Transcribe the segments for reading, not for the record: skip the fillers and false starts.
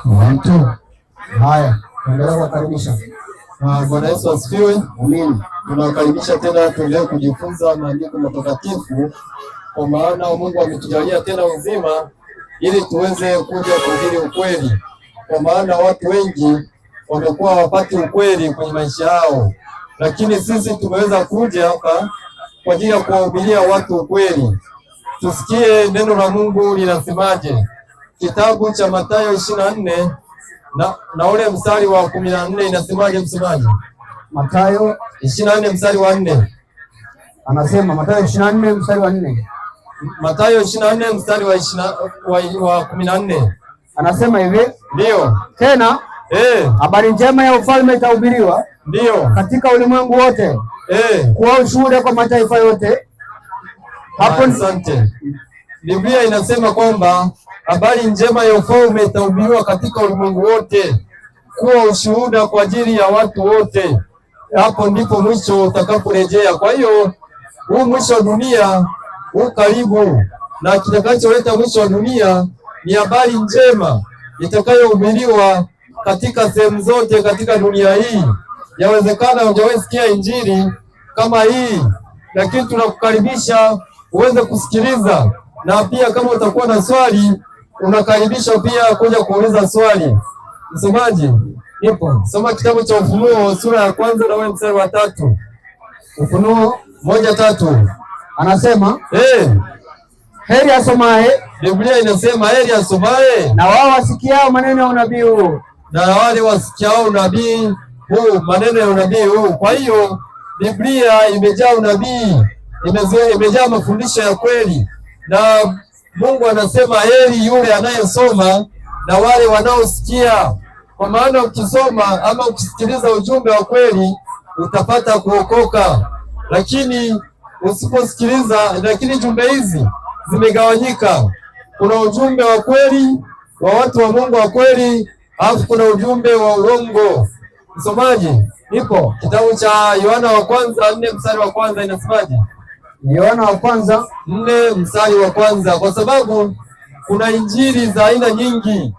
Mtu. Haya, endelea kukaribisha. Bwana Yesu asifiwe. Amen. Tunakaribisha tena tuendelee kujifunza maandiko matakatifu, kwa maana Mungu ametujalia tena uzima ili tuweze kuja kuhubiri ukweli, kwa maana watu wengi wamekuwa hawapati ukweli kwenye maisha yao, lakini sisi tumeweza kuja hapa kwa ajili ya kuwahubiria watu ukweli. Tusikie neno la Mungu linasemaje. Kitabu cha Mathayo 24 na ule mstari wa 14 inasemaje msomaji? Mathayo 24 mstari wa 4. Anasema Mathayo 24 mstari wa 4. Mathayo 24 mstari wa 14. Anasema hivi, ndio. Tena habari njema ya ufalme itahubiriwa ndio katika ulimwengu wote kuwa ushuhuda kwa mataifa yote. Hapo asante. Biblia inasema kwamba habari njema ya ufalme itahubiriwa katika ulimwengu wote kuwa ushuhuda kwa ajili ya watu wote. Hapo ndipo mwisho utakaporejea. Kwa hiyo huu mwisho wa dunia huu karibu, na kitakacholeta mwisho wa dunia ni habari njema itakayohubiriwa katika sehemu zote katika dunia hii. Yawezekana hujawahi sikia injili kama hii, lakini tunakukaribisha uweze kusikiliza, na pia kama utakuwa na swali unakaribishwa pia kuja kuuliza swali. Msomaji, nipo. Soma kitabu cha Ufunuo sura ya 1 na ule mstari wa 3. Ufunuo 1:3. Anasema heri asomaye, Biblia inasema heri asomaye na wao wasikiao maneno ya unabii huu, na wale wasikiao unabii huu, maneno ya unabii huu. Kwa hiyo Biblia imejaa unabii, imejaa mafundisho ya kweli, na Mungu anasema heri yule anayesoma na wale wanaosikia, kwa maana ukisoma ama ukisikiliza ujumbe wa kweli utapata kuokoka, lakini usiposikiliza. Lakini jumbe hizi zimegawanyika. Kuna ujumbe wa kweli wa watu wa Mungu wa kweli, alafu kuna ujumbe wa uongo. Msomaji, nipo. Kitabu cha Yohana wa kwanza 4 mstari wa kwanza inasemaje? Yohana wa kwanza 4 mstari wa kwanza. Kwa sababu kuna injili za aina nyingi.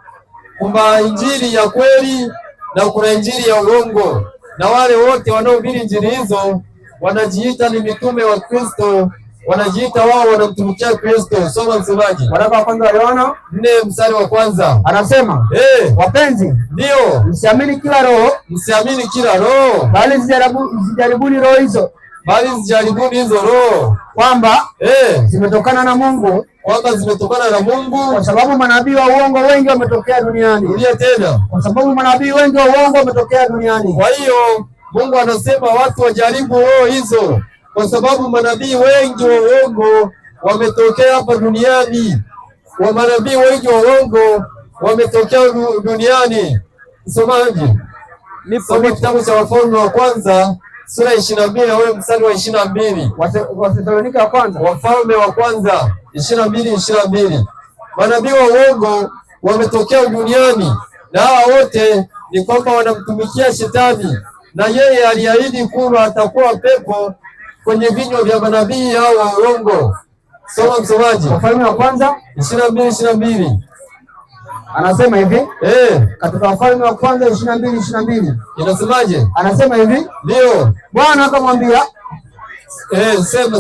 Kuna injili ya kweli na kuna injili ya uongo, na wale wote wanaohubiri injili hizo wanajiita ni mitume wa Kristo, wanajiita wao wanamtumikia Kristo. Soma msomaji. Waraka wa kwanza wa Yohana 4 mstari wa kwanza. Anasema wapenzi, ndio, msiamini kila roho, msiamini kila roho, bali zijaribuni roho hizo, bali zijaribuni hizo roho kwamba zimetokana na Mungu, kwamba zimetokana na Mungu, kwa sababu manabii wa uongo wengi wametokea duniani. Rudia tena. Kwa sababu manabii wengi wa uongo wametokea duniani. Kwa hiyo Mungu anasema watu wajaribu roho hizo, kwa sababu manabii wengi wa uongo wametokea hapa duniani. Manabii wengi wa uongo wametokea duniani. Msomaji, nipo. Kitabu cha Wafalme wa kwanza sura 22 na ule mstari wa 22. Wathesalonika wa kwanza, Wafalme wa kwanza 22:22. Manabii wa uongo wametokea duniani, na hawa wote ni kwamba wanamtumikia Shetani, na yeye aliahidi kuwa atakuwa pepo kwenye vinywa vya manabii hao wa uongo. Soma msomaji. Wafalme wa kwanza 22:22. Anasema hivi, katika Wafalme wa kwanza 22:22. Inasemaje? Anasema hivi, ndio. Bwana akamwambia,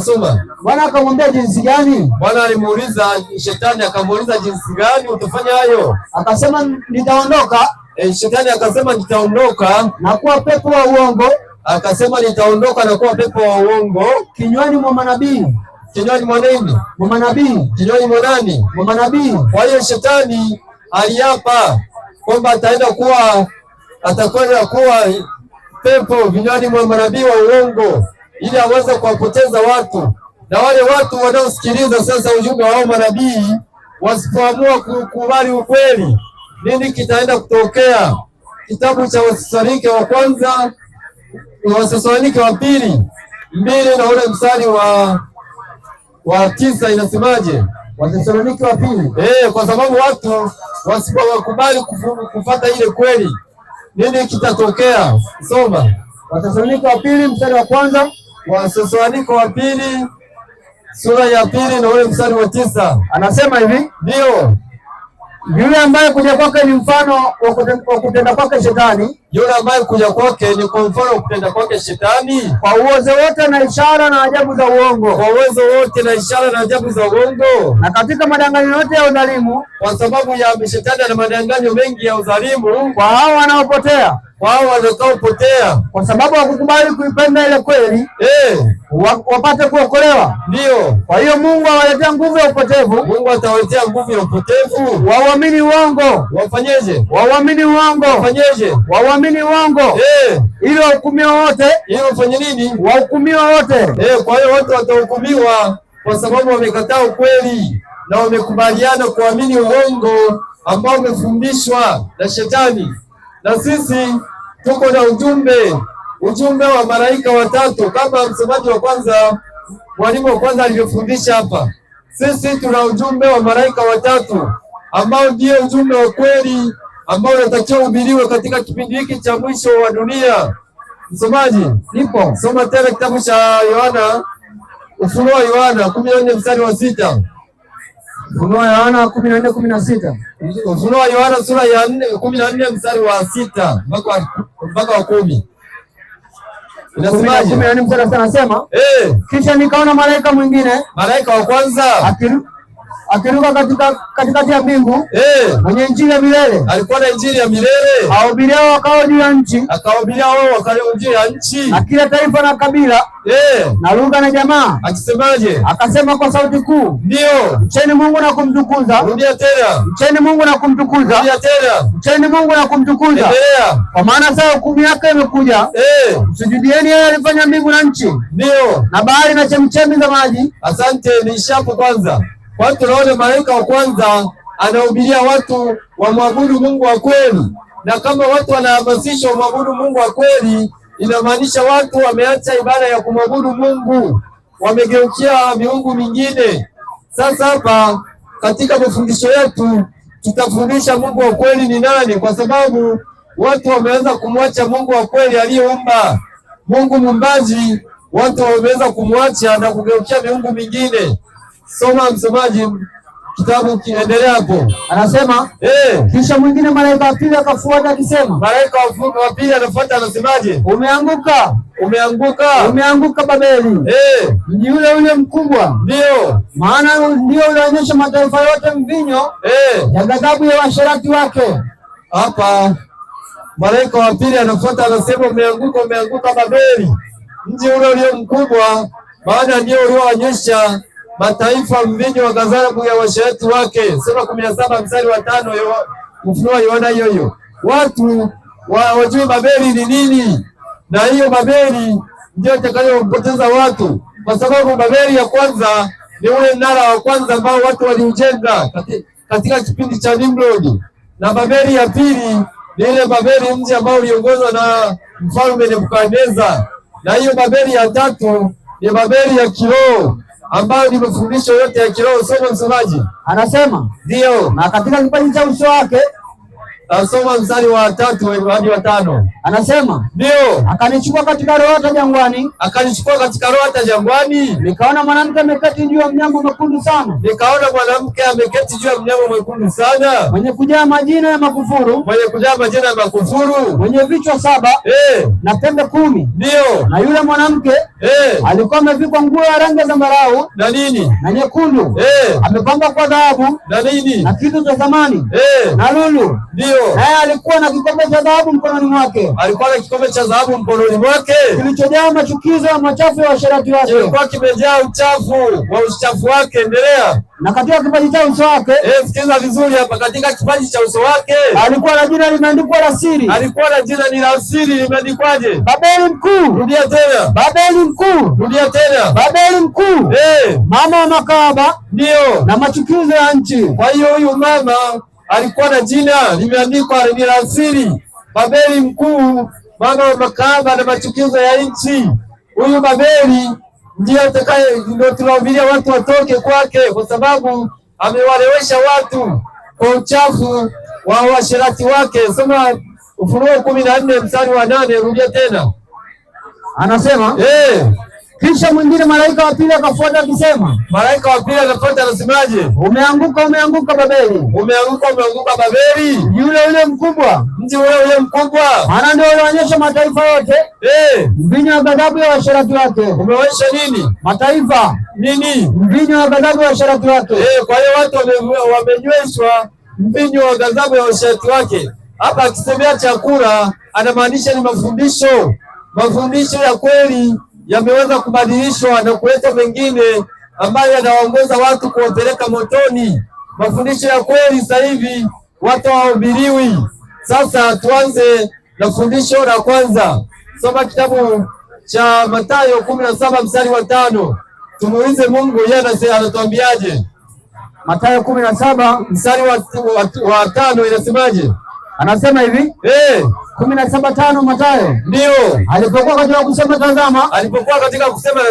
soma. Bwana akamwambia jinsi gani? Bwana alimuuliza Shetani, akamuuliza jinsi gani utafanya hayo? Akasema nitaondoka. Shetani akasema nitaondoka na kuwa pepo wa uongo. Akasema nitaondoka na kuwa pepo wa uongo kinywani mwa manabii. Kinywani mwa nani? Mwa manabii. Kinywani mwa nani? Mwa manabii. Kwa hiyo Shetani aliapa kwamba atakwenda kuwa pepo vinywani mwa manabii wa uongo, ili aweze kuwapoteza watu, na wale watu wanaosikiliza sasa ujumbe wa manabii wasipoamua kukubali ukweli, nini kitaenda kutokea? Kitabu cha Wathesalonike wa kwanza, Wathesalonike wa pili 2 na ule mstari wa 9 inasemaje? Wathesalonike wa pili. Kwa sababu watu wasipokubali kufuata ile kweli, nini kitatokea? Soma. Wathesalonike wa pili mstari wa kwanza. Wathesalonike wa pili sura ya 2 na ule mstari wa 9. Anasema hivi, ndio. Yule ambaye kuja kwake ni mfano wa kutenda kwake Shetani. Yule ambaye kuja kwake ni kwa mfano wa kutenda kwake Shetani, kwa uwezo wote na ishara na ajabu za uongo. Kwa uwezo wote na ishara na ajabu za uongo. Na katika madanganyo yote ya udhalimu. Kwa sababu ya Shetani na madanganyo mengi ya udhalimu. Kwa hao wanaopotea. Kwa hao watakaopotea. Kwa sababu hawakukubali kuipenda ile kweli. Wapate kuokolewa. Ndio. Kwa hiyo Mungu awaletea nguvu ya upotevu. Mungu atawaletea nguvu ya upotevu. Wauamini uongo. Wafanyeje? Wauamini uongo. Wafanyeje? Wauamini uongo. Ili wahukumiwe wote. Ili wafanye nini? Wahukumiwe wote. Kwa hiyo watu watahukumiwa kwa sababu wamekataa ukweli na wamekubaliana kuamini uongo ambao umefundishwa na Shetani. Na sisi tuko na ujumbe wa malaika watatu, kama msomaji wa kwanza, mwalimu wa kwanza alivyofundisha hapa. Sisi tuna ujumbe wa malaika watatu ambao ndio ujumbe wa kweli ambao unatakiwa uhubiriwe katika kipindi hiki cha mwisho wa dunia. Msomaji, nipo. Soma tena kitabu cha Yohana, Ufunuo wa Yohana 14 mstari wa 6. Ufunuo wa Yohana 14:16. Ufunuo wa Yohana sura ya 14 mstari wa 6 mpaka wa 10. Inasemaje? 14 mstari anasema, kisha nikaona malaika mwingine, malaika wa kwanza akiruka katikati ya mbingu, mwenye injili ya milele. Alikuwa na injili ya milele. Ahubiriao wakao juu ya nchi. Akawahubiria wao wakao juu ya nchi. Na kila taifa na kabila. Na lugha na jamaa. Akisemaje? Akasema kwa sauti kuu. Ndio. Mcheni Mungu na kumtukuza. Rudia tena. Mcheni Mungu na kumtukuza. Rudia tena. Mcheni Mungu na kumtukuza. Endelea. Kwa maana saa hukumu yake imekuja. Msujudieni yeye alifanya mbingu na nchi. Ndio. Na bahari na chemchemi za maji. Asante, ni shapo kwanza. Kwa tunaona malaika wa kwanza anahubiria watu wamwabudu Mungu wa kweli, na kama watu wanahamasishwa wamwabudu Mungu wa kweli, inamaanisha watu wameacha ibada ya kumwabudu Mungu, wamegeukia miungu mingine. Sasa hapa katika mafundisho yetu tutafundisha Mungu wa kweli ni nani, kwa sababu watu wameanza kumwacha Mungu wa kweli aliyeumba, Mungu muumbaji. Watu wameweza kumwacha na kugeukia miungu mingine. Soma msomaji, kitabu kiendelea hapo. Anasema kisha mwingine malaika wa pili akafuata akisema. Malaika wa pili anafuata anasemaje? Umeanguka, umeanguka, umeanguka Babeli, mji ule mkubwa. Ndio maana ndio ulionyesha mataifa yote mvinyo ya ghadhabu ya washerati wake. Hapa malaika wa pili anafuata anasema umeanguka, umeanguka Babeli, mji ule mkubwa, maana ndio ulioonyesha mataifa mvinyo wa ghadhabu ya washerati wake. Sura 17 mstari wa 5 Ufunuo wa Yohana hiyo. Watu wajue Babeli ni nini, na hiyo Babeli ndio itakayopoteza watu, kwa sababu Babeli ya kwanza ni ule mnara wa kwanza ambao watu waliujenga katika kipindi cha Nimrod, na Babeli ya pili ni ile Babeli mji ambao uliongozwa na mfalme Nebukadneza, na hiyo Babeli ya tatu ni Babeli ya kiroho ambayo ni mafundisho yote ya kiroho. Soma msomaji. Anasema ndio, na katika kipaji cha uso wake. Soma mstari wa 3 hadi wa 5. Anasema ndio, akanichukua katika rohata jangwani. Akanichukua katika rohata jangwani. Nikaona mwanamke ameketi juu ya mnyama mwekundu sana. Nikaona mwanamke ameketi juu ya mnyama mwekundu sana, mwenye kujaa majina ya makufuru. Mwenye kujaa majina ya makufuru. Mwenye vichwa 7 na pembe 10. Ndio. Na yule mwanamke alikuwa amevikwa nguo ya rangi ya zambarau na nini na nyekundu. Amepambwa kwa dhahabu na nini na kitu cha thamani na lulu. Ndio. Naye alikuwa na kikombe cha dhahabu mkononi mwake. Alikuwa na kikombe cha dhahabu mkononi mwake kilichojaa machukizo ya machafu ya washerati wake. Kilikuwa kimejaa uchafu wake. Endelea. Na katika kipaji cha uso wake, sikiza vizuri hapa, katika kipaji cha uso wake alikuwa na jina limeandikwa la siri. Alikuwa na jina ni la siri, limeandikwaje? Babeli mkuu. Rudia tena. Babeli mkuu. Rudia tena. Babeli mkuu. Mama wa makahaba. Ndio. Na machukizo ya nchi. Kwa hiyo huyu mama alikuwa na jina limeandikwa ni la siri, Babeli mkuu, mama wa makahaba na machukizo ya nchi. Huyu Babeli ndio tunahubiria watu watoke kwake, kwa sababu amewalewesha watu kwa uchafu wa washerati wake. Soma Ufunuo 14 mstari wa 8. Rudia tena. Anasema Kisha mwingine malaika wa pili akafuata akisema, malaika wa pili akafuata anasemaje? Umeanguka, umeanguka Babeli, umeanguka, umeanguka Babeli, yule mkubwa, mji ule mkubwa, maana ndio ulionyesha mataifa yote mvinyo wa ghadhabu ya uasherati wake. Umeonyesha nini? Mataifa nini? Mvinyo wa ghadhabu ya uasherati wake. Kwa hiyo watu wamenyweshwa mvinyo wa ghadhabu ya uasherati wake. Hapa akisemea chakula anamaanisha ni mafundisho. Mafundisho ya kweli yameweza kubadilishwa na kuleta mengine ambayo yanawaongoza watu kuwapeleka motoni. Mafundisho ya kweli sasa hivi watu hawahubiriwi. Sasa tuanze na fundisho la kwanza. Soma kitabu cha Mathayo 17 mstari wa 5. Tumuulize Mungu yeye anatuambiaje. Mathayo 17 mstari wa 5 inasemaje? Anasema hivi 17:5 Mathayo. Ndio. Alipokuwa katika kusema tazama,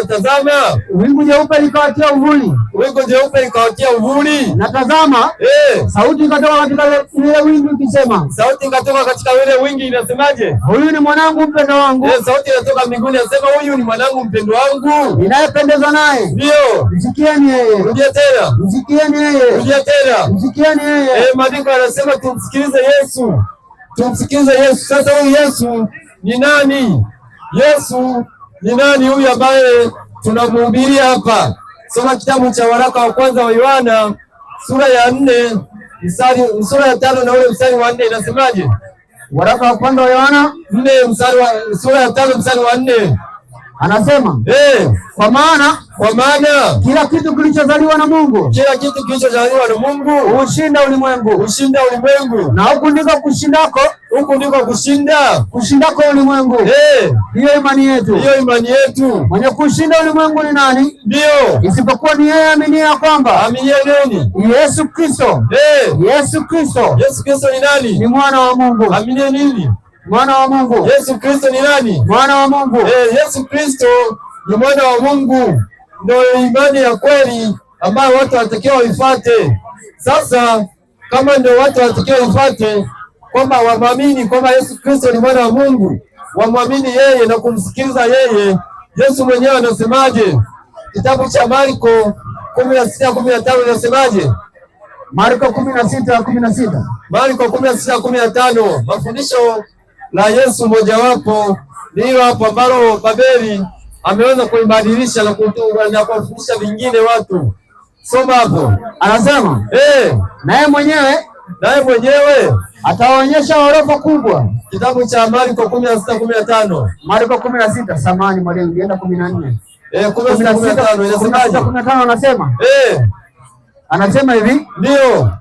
tazama, wingu jeupe likawatia uvuli. Na tazama, sauti ikatoka katika ile wingu ikisema. Inasemaje? Huyu ni mwanangu mpendwa wangu. Sauti inatoka mbinguni inasema huyu ni mwanangu mpendwa wangu. Ninayependezwa naye. Ndio. Msikieni yeye. Rudia tena. Msikieni yeye. Rudia tena. Msikieni yeye. Maandiko yanasema tumsikilize Yesu. Tumsikilize Yesu. Sasa huyu Yesu ni nani? Yesu ni nani huyu ambaye tunamhubiria hapa? Soma kitabu cha waraka wa kwanza wa Yohana sura ya 4 sura ya 5 na ule mstari wa 4 inasemaje? Waraka wa kwanza wa Yohana 4 sura ya 5 mstari wa 4 anasema kwa maana kila kitu kilichozaliwa na Mungu, hushinda ulimwengu, na huku ndiko kushindako ulimwengu. Hiyo imani yetu. Mwenye kushinda ulimwengu ni nani? Ndio, isipokuwa ni yeye aaminie ya kwamba Yesu Kristo ni nani? Ni mwana wa Mungu. Aminie nini? Mwana wa Mungu. Yesu Kristo ni nani? Mwana wa Mungu. Yesu Kristo ni mwana wa Mungu. Ndio imani ya kweli ambayo watu wanatakiwa waifuate. Sasa kama ndio watu wanatakiwa waifuate kwamba wamwamini kwamba Yesu Kristo ni mwana wa Mungu, wamwamini yeye na kumsikiliza yeye. Yesu mwenyewe anasemaje? Kitabu cha Marko 16:15 inasemaje? Marko 16:16. Marko 16:15. Mafundisho la Yesu mojawapo ni hilo hapo ambalo Babeli ameweza kuibadilisha na kuwafundisha vingine watu. Soma hapo. Anasema naye mwenyewe ataonyesha orofa kubwa. Kitabu cha Marko 16:15. Marko 16, samani mwalimu, nenda 14. 16:15 inasemaje? 15 anasema anasema hivi. Ndio.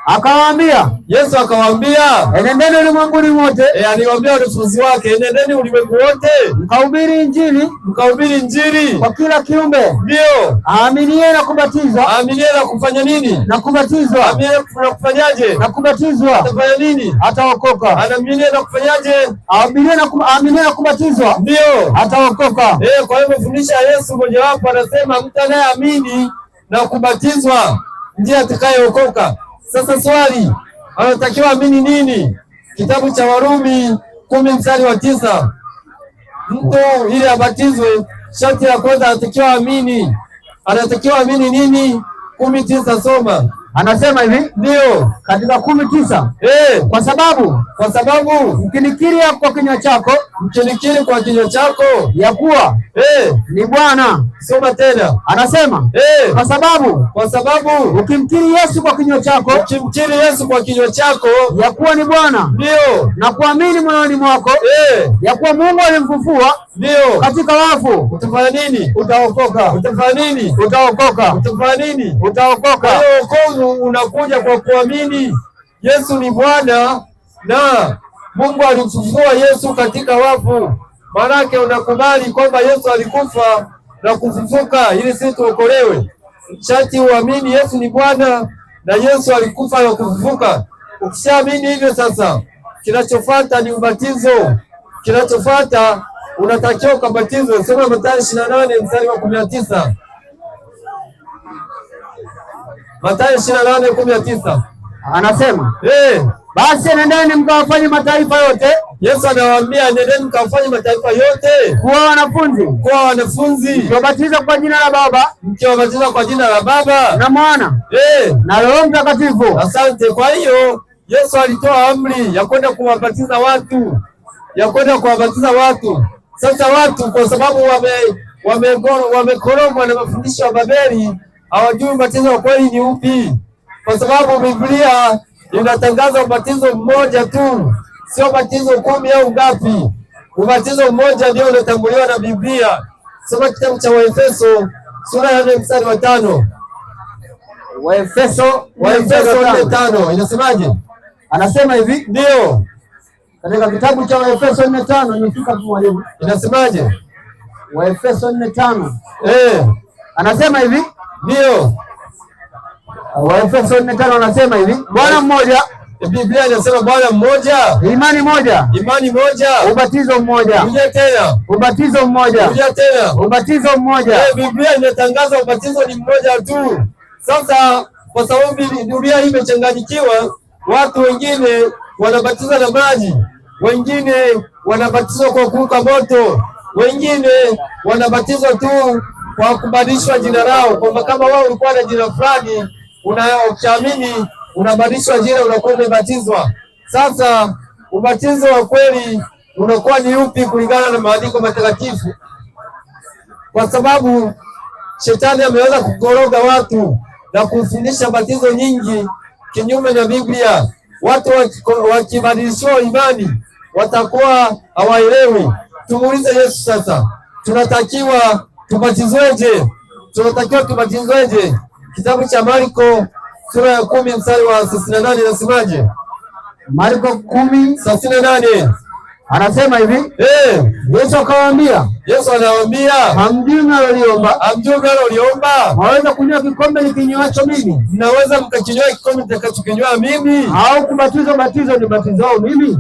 Akawaambia, Yesu akawaambia, enendeni ulimwenguni mote. Aliwaambia wanafunzi wake, enendeni ulimwengu wote, mkahubiri Injili kwa kila kiumbe. Ndio. Aaminie na kubatizwa. Aaminie na kufanya nini? Na kubatizwa. Aaminie na kufanyaje? Na kubatizwa. Atafanya nini? Ataokoka. Anaaminie na kufanyaje? Aaminie na kubatizwa. Ndio. Ataokoka. Kwa hivyo fundisha Yesu mojawapo anasema mtu anayeamini na kubatizwa ndiye atakayeokoka. Sasa swali, anatakiwa amini nini? Kitabu cha Warumi 10 mstari wa 9. Mtu ili abatizwe sharti la kwanza anatakiwa amini. Anatakiwa amini nini? 10:9 soma. Anasema hivi. Ndio. Katika 10:9. Kwa sababu mkinikiri kwa kinywa chako ya kuwa ni Bwana. Soma tena. Anasema kwa sababu ukimkiri Yesu kwa kinywa chako ya kuwa ni Bwana, ndio, na kuamini moyoni mwako ya kuwa Mungu alimfufua ndio katika wafu, utafanya nini? Utaokoka. Utafanya nini? Utaokoka. Utafanya nini? Utaokoka. Wokovu unakuja kwa kuamini Yesu ni Bwana na Mungu alimfufua Yesu katika wafu. Maanake unakubali kwamba Yesu alikufa na kufufuka ili sisi tuokolewe. Sharti uamini Yesu ni Bwana na Yesu alikufa na kufufuka. Ukishaamini hivyo, sasa kinachofuata ni ubatizo. Kinachofuata unatakiwa ukabatizwe. Soma Mathayo 28 mstari wa 19. Mathayo 28:19. Anasema Basi nendeni mkawafanye mataifa yote Yesu anawaambia nendeni mkafanye mataifa yote kuwa wanafunzi, mkiwabatiza kwa jina la Baba, na Mwana na Roho Mtakatifu. Asante. Kwa hiyo Yesu alitoa amri ya kwenda kuwabatiza watu, Sasa watu kwa sababu wamekorogwa na mafundisho ya Babeli, hawajui ubatizo wa kweli ni upi, kwa sababu Biblia inatangaza ubatizo mmoja tu, sio ubatizo 10 au ngapi. Ubatizo mmoja ndio unatambuliwa na Biblia. Soma kitabu cha Waefeso sura ya 4 mstari wa 5. Waefeso 4:5 inasemaje? Anasema hivi, ndio katika kitabu cha Waefeso 4:5 nimefika tu mwalimu. Inasemaje? Waefeso 4:5. Anasema hivi, ndio Waefeso 4:5 anasema hivi, Bwana mmoja. Biblia inasema Bwana mmoja, imani moja, ubatizo mmoja. Rudia tena. Ubatizo mmoja. Rudia tena. Ubatizo mmoja. Biblia inatangaza ubatizo ni mmoja tu. Sasa kwa sababu Biblia hii imechanganyikiwa, watu wengine wanabatiza na maji, wengine wanabatizwa kwa kuruka moto, wengine wanabatizwa tu kwa kubadilishwa jina lao, kwamba kama wao ulikuwa na jina fulani unaamini unabadilishwa jina unakuwa umebatizwa. Sasa ubatizo wa kweli unakuwa ni upi kulingana na maandiko matakatifu? Kwa sababu shetani ameweza kukoroga watu na kufundisha batizo nyingi kinyume na Biblia. Watu wakibadilishwa imani watakuwa hawaelewi. Tumuulize Yesu sasa, tunatakiwa tubatizweje? Kitabu cha Marko sura ya 10 mstari wa 38 inasemaje? Marko 10:38 anasema hivi, Yesu akawaambia, hamjui mnaloliomba. Mwaweza kunywa kikombe nikinywacho mimi? Mnaweza mkakinywa kikombe nitakachokinywa mimi? Au kubatizwa batizo nibatizao mimi?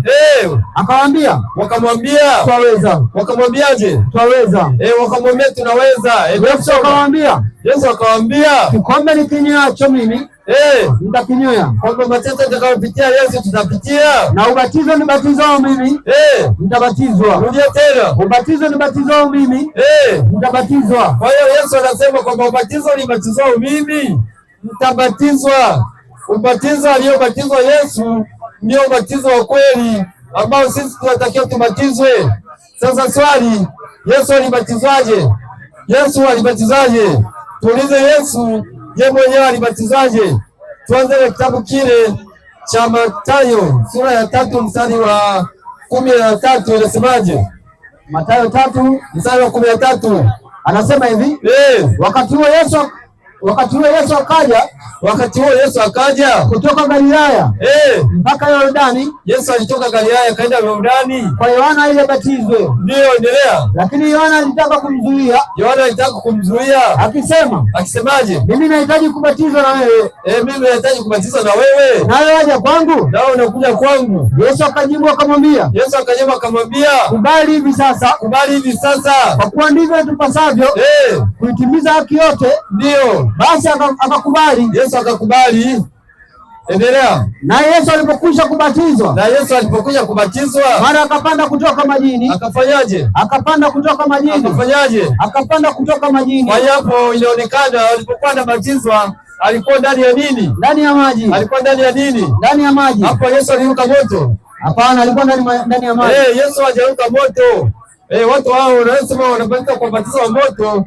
Akawaambia, wakamwambia twaweza. Wakamwambiaje? Twaweza. Wakamwambia tunaweza. Yesu akawaambia, kikombe nikinywacho mimi mtakinywea, kwamba mateso atakayopitia Yesu tutapitia, na ubatizo nibatizao mimi mtabatizwa. Rudia tena. Ubatizo nibatizao mimi mtabatizwa. Kwa hiyo Yesu anasema kwamba ubatizo nibatizao mimi mtabatizwa. Ubatizo aliobatizwa Yesu ndio ubatizo wa kweli ambao sisi tunatakiwa tubatizwe. Sasa swali, Yesu alibatizwaje? Tuulize Yesu, je, mwenyewe alibatizwaje? Tuanze na kitabu kile cha Mathayo sura ya 3 mstari wa 13 inasemaje? Mathayo 3 mstari wa 13 anasema hivi, wakati huo Yesu akaja kutoka Galilaya mpaka Yordani. Yesu alitoka Galilaya kaenda Yordani kwa Yohana ili abatizwe. Ndio, endelea. Lakini Yohana alitaka kumzuia. Akisemaje? Mimi nahitaji kubatizwa na wewe. Mimi nahitaji kubatizwa na wewe, nawe waja kwangu? Nawe unakuja kwangu? Yesu akajibu akamwambia, kubali hivi sasa, kwa kuwa ndivyo tupasavyo kuitimiza haki yote. Ndio. Basi akakubali. Yesu akakubali. Endelea. Na Yesu alipokwisha kubatizwa, mara akapanda kutoka majini. Akafanyaje? Akapanda kutoka majini. Kwa hiyo hapo inaonekana alipokuwa anabatizwa alikuwa ndani ya nini? Ndani ya maji. Alikuwa ndani ya nini? Ndani ya maji. Hapo Yesu aliruka moto? Hapana, alikuwa ndani ya maji. Yesu hajaruka moto. Watu hao wanasema wanabatizwa kwa ubatizo wa moto.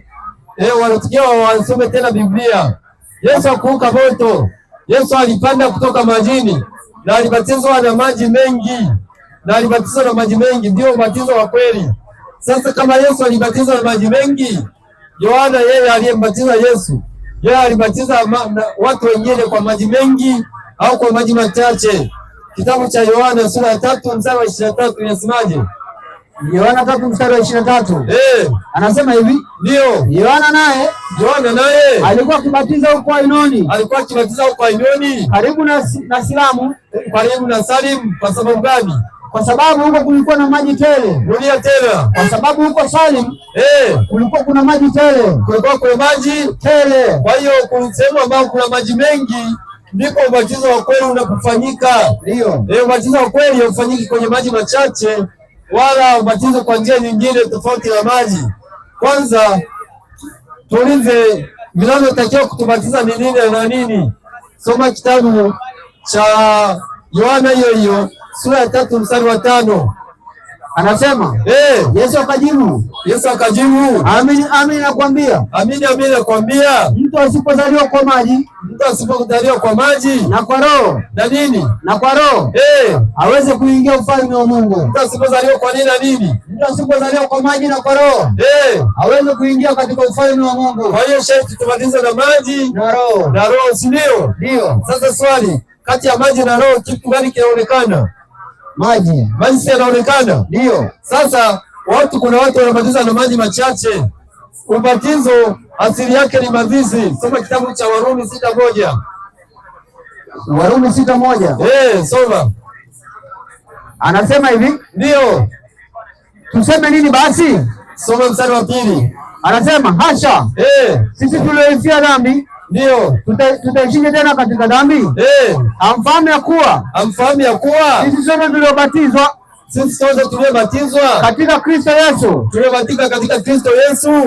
Wanatakiwa wasome tena Biblia. Yesu hakuruka moto. Yesu alipanda kutoka majini na alibatizwa na maji mengi, ndio ubatizo wa kweli. Sasa kama Yesu alibatizwa na maji mengi, Yohana yeye aliyembatiza Yesu, yeye alibatiza watu wengine kwa maji mengi au kwa maji machache? Kitabu cha Yohana sura ya 3 mstari wa 23 inasemaje? Yohana 3 mstari wa 23. Anasema hivi, ndio. Yohana naye alikuwa akibatiza huko Ainoni. Karibu na Salim. Kwa sababu gani? Kwa sababu huko kulikuwa na maji tele. Rudia tena. Kwa sababu huko Salim kulikuwa kuna maji tele. Kulikuwa kuna maji tele. Kwa hiyo kuna sehemu ambayo kuna maji mengi ndipo ubatizo wa kweli unapofanyika. Ndio. Ubatizo wa kweli haufanyiki kwenye maji machache wala ubatizo kwa njia nyingine tofauti na maji. Kwanza tuulize vinavyotakiwa kutubatiza ni nini na nini. Soma kitabu cha Yohana hiyo sura ya 3 mstari wa 5. Anasema Yesu akajibu, amini nakwambia, mtu asipozaliwa kwa maji na kwa Roho na nini na kwa Roho hawezi kuingia ufalme wa Mungu. Mtu asipozaliwa kwa nini na nini? Mtu asipozaliwa kwa maji na kwa Roho hawezi kuingia katika ufalme wa Mungu. Kwa hiyo sharti tubatize na maji na Roho, si ndio? Ndio. Sasa swali, kati ya maji na Roho kitu gani kinaonekana? Maji si yanaonekana? Ndio. Sasa kuna watu wanabatiza na maji machache. Ubatizo asili yake ni madhisi. Soma kitabu cha Warumi 6:1. Warumi 6:1. Soma. Anasema hivi. Ndio. Tuseme nini basi? Soma mstari wa 2. Anasema hasha. Sisi tulioifia dhambi ndio tutaishije tena katika dhambi? Hamfahamu ya kuwa sisi sote tuliobatizwa katika Kristo Yesu,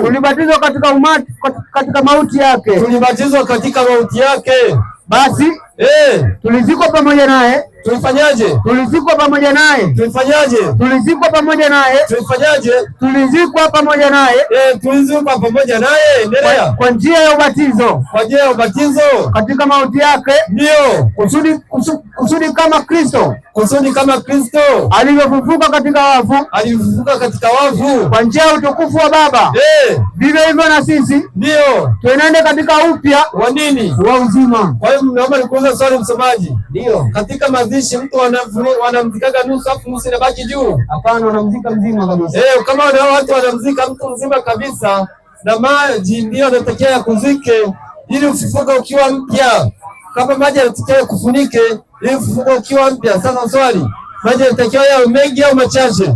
tulibatizwa katika mauti yake. Basi tulizikwa pamoja naye. Tulifanyaje? Tulizikwa pamoja naye. Tulifanyaje? Tulizikwa pamoja naye. Tulifanyaje? Tulizikwa pamoja naye. Tulizikwa pamoja naye. Endelea. Kwa njia ya ubatizo. Kwa njia ya ubatizo katika mauti yake. Ndio. Kusudi kama Kristo. Kusudi kama Kristo alivyofufuka katika wafu. Alifufuka katika wafu. Kwa njia ya utukufu wa Baba. Vivyo hivyo na sisi. Ndio. Tuenende katika upya wa nini? Wa uzima. Kwa hiyo naomba nikuulize swali msomaji. Ndio. Katika mazishi mtu wanamzikaga nusu afu nusu inabaki juu? Hapana, wanamzika mzima kabisa. Kama watu wanamzika mtu mzima kabisa, na maji ndio yanatakiwa yakuzike ili ufufuke ukiwa mpya. Kama maji yanatakiwa kufunike ili ufufuke ukiwa mpya. Sasa swali, maji yanatakiwa yawe mengi au machache?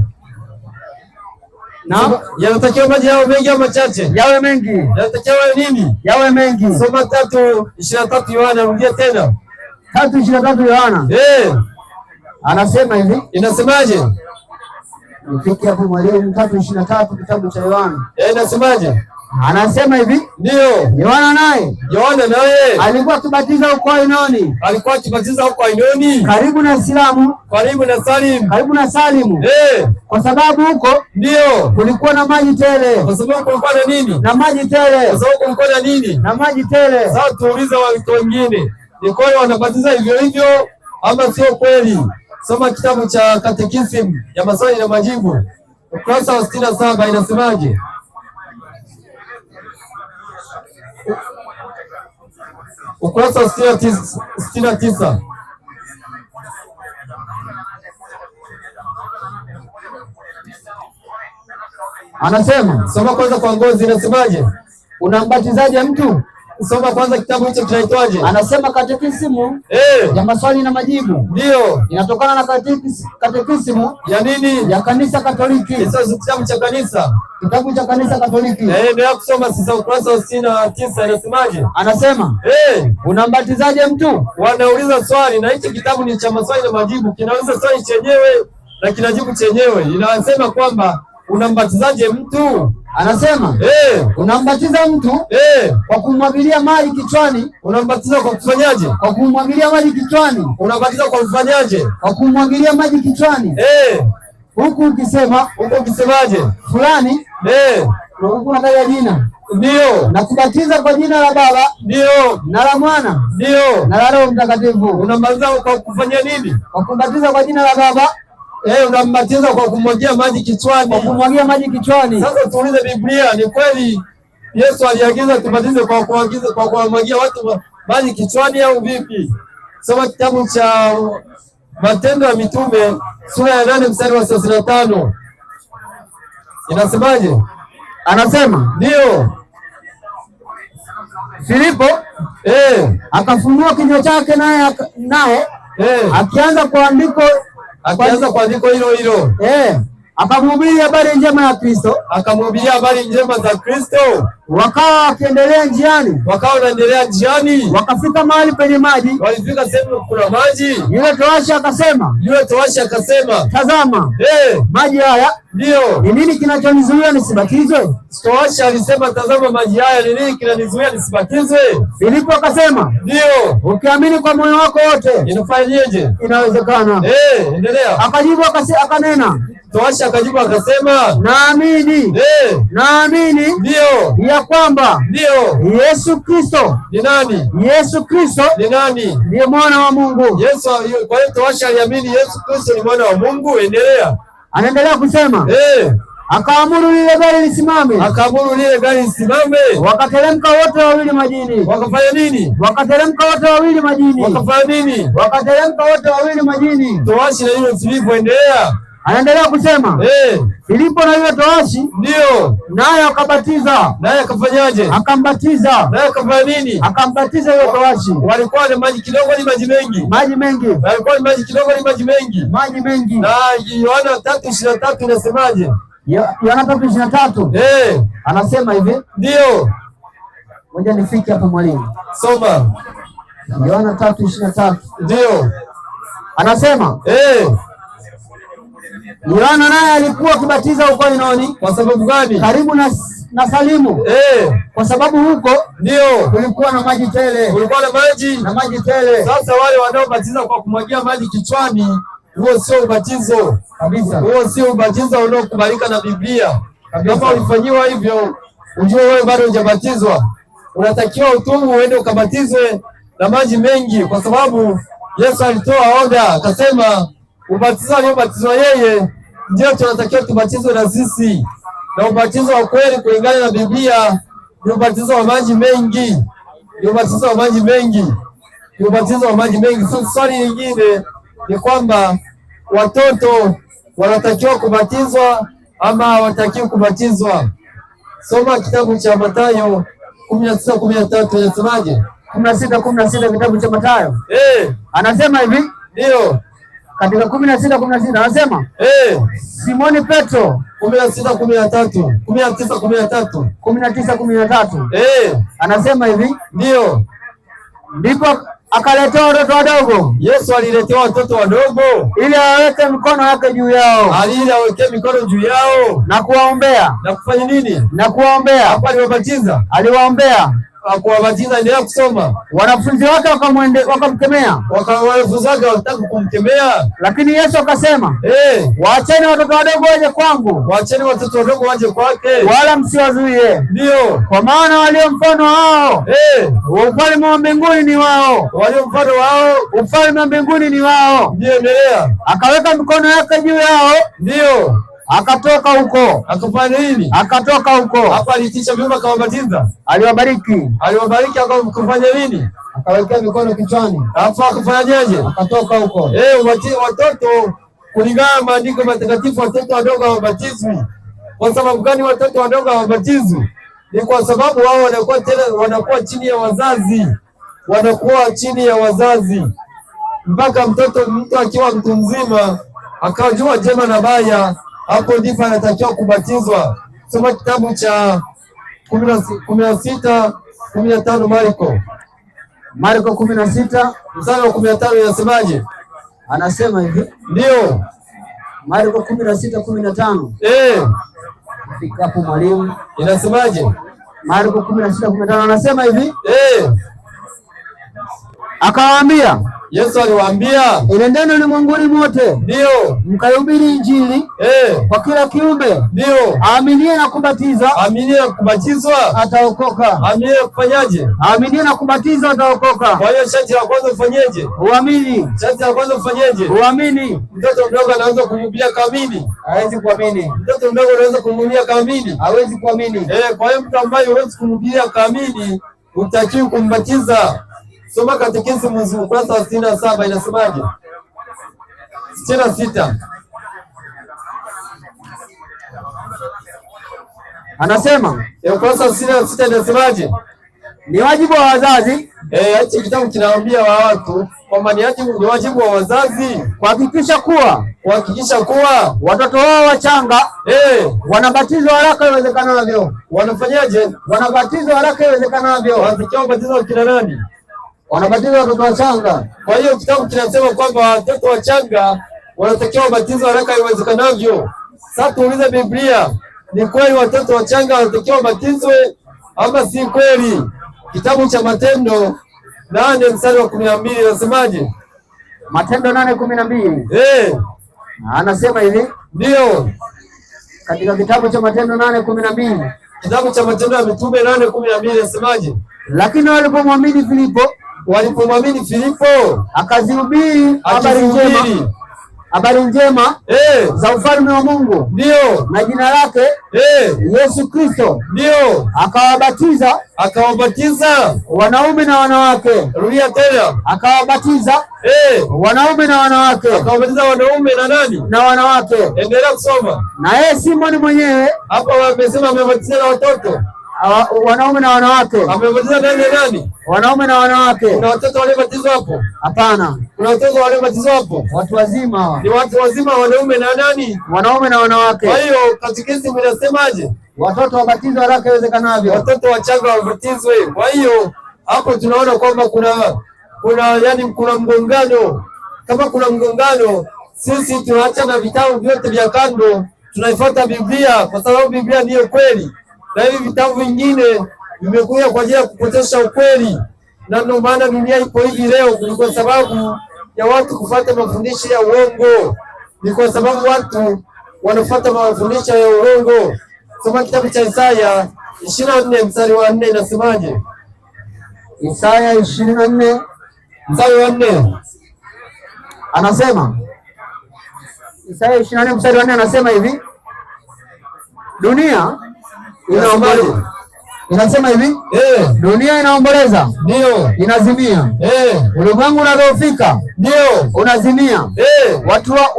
Yanatakiwa maji yawe mengi au machache? Yawe mengi. Yanatakiwa yawe nini? Yawe mengi. Soma 3:23 Yohana, rudia tena. 3:23 Yohana. Anasema hivi. Inasemaje? Nifiki hapo mwalimu. 3:23 kitabu cha Yohana. Inasemaje? Anasema hivi. Ndio. Yohana naye alikuwa akibatiza huko Ainoni. Karibu na Salimu. Kwa sababu huko ndio kulikuwa na maji tele. Kwa sababu kulikuwa na nini? Na maji tele. Kwa sababu kulikuwa na nini? Na maji tele. Sasa tuulize watu wengine, ni kweli wanabatiza hivyo hivyo ama sio kweli? Soma kitabu cha Katekisimu ya maswali na majibu ukurasa wa 67. Inasemaje? Ukurasa wa 69. Anasema, soma kwanza kwa ngozi. Inasemaje? Unambatizaje mtu? Soma kwanza kitabu hicho kinaitwaje? Anasema Katekisimu ya maswali na majibu. Ndio. Inatokana na Katekisimu ya nini? Ya Kanisa Katoliki. Hizo kitabu cha kanisa. Kitabu cha Kanisa Katoliki. Ndio kusoma sasa ukurasa wa 69. Inasemaje? Anasema, unambatizaje mtu? Wanauliza swali na hicho kitabu ni cha maswali na majibu. Kinauliza swali chenyewe na kinajibu chenyewe. Inasema kwamba unambatizaje mtu? Anasema unambatiza mtu kwa kumwagilia maji kichwani. Unambatiza kwa kufanyaje? Kwa kumwagilia maji kichwani. Unabatiza kwa kufanyaje? Kwa kumwagilia maji kichwani. Huku ukisemaje? Fulani huku unataja jina. Ndio. Na kubatiza kwa jina la Baba. Ndio. Na la Mwana. Ndio. Na la Roho Mtakatifu. Unambatiza kwa kufanya nini? Kwa kubatiza kwa jina la Baba. Unambatiza kwa kumwagia maji kichwani. Kwa kumwagia maji kichwani. Sasa tuulize Biblia, ni kweli Yesu aliagiza tubatize kwa kumwagia watu maji kichwani au vipi? Soma kitabu cha Matendo ya Mitume sura ya 8 mstari wa 35. Inasemaje? Anasema, ndio. Filipo akafunua kinywa chake naye akianza kuandiko hilo hilo. akamhubiria habari njema ya Kristo, akamhubiria habari njema za Kristo. Wakawa wakiendelea njiani, wakawa wanaendelea njiani, wakafika mahali penye maji. Walifika sehemu kuna maji. Yule towashi akasema, tazama, maji haya ndio ni nini kinachonizuia nisibatizwe? Towashi alisema, tazama maji haya ni nini kinanizuia nisibatizwe? Filipo akasema, ndio, ukiamini kwa moyo wako wote inafanyeje? Inawezekana. Endelea. Akajibu akanena, Towashi akajibu akasema, naamini ndio ya kwamba ndio Yesu Kristo ni nani? Yesu Kristo ni nani? Ndiye mwana wa Mungu. Yesu. Kwa hiyo Towashi aliamini Yesu Kristo ni mwana wa Mungu. Endelea. Anaendelea kusema, akaamuru lile gari lisimame. Wakateremka wote wawili majini. Wakafanya nini? Wakateremka wote wawili majini. Wakafanya nini? Wakateremka wote wawili majini. Towashi na yule Filipo. Endelea. Anaendelea kusema, Filipo na yule towashi ndio naye akabatiza. Naye akafanyaje? Akambatiza. Naye akafanya nini? Akambatiza yule towashi. Walikuwa na maji kidogo, ni maji mengi? Maji mengi. Walikuwa ni maji kidogo, ni maji mengi? Maji mengi. Na Yohana 3:23 inasemaje? Yohana 3:23 anasema hivi. Ndio. Ngoja nifike hapo mwalimu. Soma. Yohana 3:23. Ndio. Anasema Yohana naye alikuwa akibatiza huko Ainoni. Kwa sababu gani? Karibu na Salimu. Kwa sababu huko ndio kulikuwa na maji tele. Kulikuwa na maji tele. Sasa wale wanaobatiza kwa kumwagia maji kichwani, huo sio ubatizo kabisa. Huo sio ubatizo unaokubalika na Biblia. Kama ulifanyiwa hivyo, ujue wewe bado hujabatizwa. Unatakiwa utubu uende ukabatizwe na maji mengi, kwa sababu Yesu alitoa oda akasema, ubatizo aliobatizwa yeye ndio tunatakiwa tubatizwe na sisi. Na ubatizo wa kweli kulingana na Biblia ni ubatizo wa maji mengi. Sasa swali lingine ni kwamba watoto wanatakiwa kubatizwa ama hawatakiwi kubatizwa? Soma kitabu cha Mathayo 16:13 inasemaje? 16:16 kitabu cha Mathayo. Anasema hivi. Ndio. Katika 16:16 anasema Simoni Petro 19:13 anasema hivi. Ndio. Ndipo akaletewa watoto wadogo. Yesu aliletewa watoto wadogo ili aweke mikono yake juu yao. Ili aweke mikono juu yao na kuwaombea. Na kufanya nini? Na kuwaombea. Hapo aliwabatiza. Aliwaombea. Kuwabatiza. Endelea kusoma. Wanafunzi wake wakamkemea. Wanafunzi wake walitaka kumkemea, lakini Yesu akasema, waacheni watoto wadogo waje kwangu. Waacheni watoto wadogo waje kwake, wala msiwazuie. Ndio. Kwa maana walio mfano wao ufalme wa mbinguni ni wao. Walio mfano wao ufalme wa mbinguni ni wao. Ndio. Endelea. Akaweka mikono yake juu yao. Ndio. Akatoka huko. Akafanya nini? Akatoka huko. Hapa alitisha vyumba akawabatiza. Aliwabariki. Akafanya nini? Akawekea mikono kichwani. Alafu akafanyaje? Akatoka huko. Watoto kulingana na maandiko matakatifu, watoto wadogo hawabatizwi. Kwa sababu gani watoto wadogo hawabatizwi? Ni kwa sababu wao wanakuwa chini ya wazazi. Mpaka mtu akiwa mtu mzima akajua jema na baya, hapo ndipo anatakiwa kubatizwa. Soma kitabu cha 16:15 Marko 16 mstari wa 15 inasemaje? Anasema hivi. Ndio. Marko 16:15. Fika hapo mwalimu. Inasemaje? Marko 16:15 anasema hivi. Akawaambia, Yesu aliwaambia, enendeni ulimwenguni mote. Ndio. Mkaihubiri Injili kwa kila kiumbe. Ndio. Aaminie na kubatizwa ataokoka. Aaminie kufanyaje? Aaminie na kubatizwa ataokoka. Kwa hiyo sharti la kwanza ufanyeje? Uamini. Sharti la kwanza ufanyeje? Uamini. Mtoto mdogo anaanza kumhubiria kaamini? Hawezi kuamini. Mtoto mdogo anaanza kumhubiria kaamini? Hawezi kuamini. Kwa hiyo mtu ambaye huwezi kumhubiria kaamini utakiwa kumbatiza. Soma Katekisimu ukurasa wa 67 inasemaje? 66. Anasema ukurasa wa 66 inasemaje? Ni wajibu wa wazazi. Hichi kitabu kinaambia wa watu kwamba ni wajibu wa wazazi kuhakikisha kuwa watoto wao wachanga wanabatizwa haraka iwezekanavyo. Wanafanyaje? Wanabatizwa haraka iwezekanavyo. Wanatakiwa kubatizwa kina nani? Wanabatizwa watoto wachanga. Kwa hiyo kitabu kinasema kwamba watoto wachanga wanatakiwa kubatizwa haraka iwezekanavyo. Sasa tuulize Biblia, ni kweli watoto wachanga wanatakiwa kubatizwe ama si kweli? Kitabu cha Matendo 8 mstari wa 12 nasemaje? Matendo 8:12. Anasema hivi. Ndio. Katika kitabu cha Matendo 8:12. Kitabu cha Matendo ya Mitume 8:12 nasemaje? Lakini walipomwamini Filipo akazihubiri habari njema za ufalme wa Mungu, ndio, na jina lake Yesu Kristo, ndio, akawabatiza wanaume na wanawake. Rudia tena. Akawabatiza wanaume na wanawake. Akawabatiza wanaume na nani? Na wanawake. Endelea kusoma. Na yeye Simoni mwenyewe hapa wamesema amebatiza na watoto, wanaume na wanawake. Amebatiza nani? Wanaume na wanawake. Kuna watoto waliobatizwa hapo? Hapana. Kuna watoto waliobatizwa hapo? Watu wazima. Ni watu wazima, wanaume na nani? Wanaume na wanawake. Kwa hiyo katekisimu inasemaje? Watoto wabatizwe haraka iwezekanavyo. Watoto wachanga wabatizwe. Kwa hiyo hapo tunaona kwamba kuna mgongano. Kama kuna mgongano, sisi tunaacha na vitabu vyote vya kando, tunaifuata Biblia kwa sababu Biblia ndiyo kweli. Na hivi vitabu vingine vimekuja kwa ajili ya kupotosha ukweli, na ndio maana dunia ipo hivi leo. Ni kwa sababu ya watu kufuata mafundisho ya uongo, ni kwa sababu watu wanafuata mafundisho ya uongo. Soma kitabu cha Isaya 24 mstari wa 4, inasemaje? Isaya 24 mstari wa 4 anasema, Isaya 24 mstari wa 4 anasema hivi, dunia inaomboleza. Inasema hivi, dunia inaomboleza, ndio, inazimia. Ulimwengu unadhoofika, ndio, unazimia.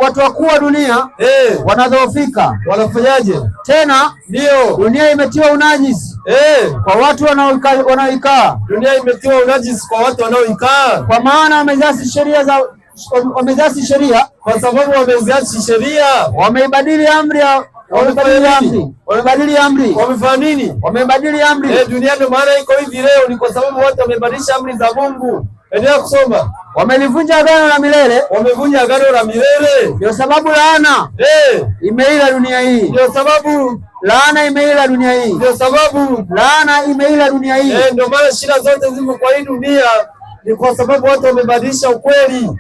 Watu wakuu wa dunia wanadhoofika. Wanafanyaje? Tena ndio, dunia imetiwa unajisi kwa watu wanaoikaa. Dunia imetiwa unajisi kwa watu wanaoikaa, kwa maana wameziasi sheria, kwa sababu wameziasi sheria, wameibadili amri ya Wamebadili amri. Wamefanya nini? Wamebadili amri. Dunia ndio maana iko hivi leo, ni kwa sababu watu wamebadilisha amri za Mungu. Endelea kusoma. Wamelivunja agano la milele. Wamevunja agano la milele. Ndio sababu laana imeila dunia hii. Ndio sababu laana imeila dunia hii. Ndio sababu laana imeila dunia hii. Ndio maana shida zote zimo kwa hii dunia, ni kwa sababu watu wamebadilisha ukweli.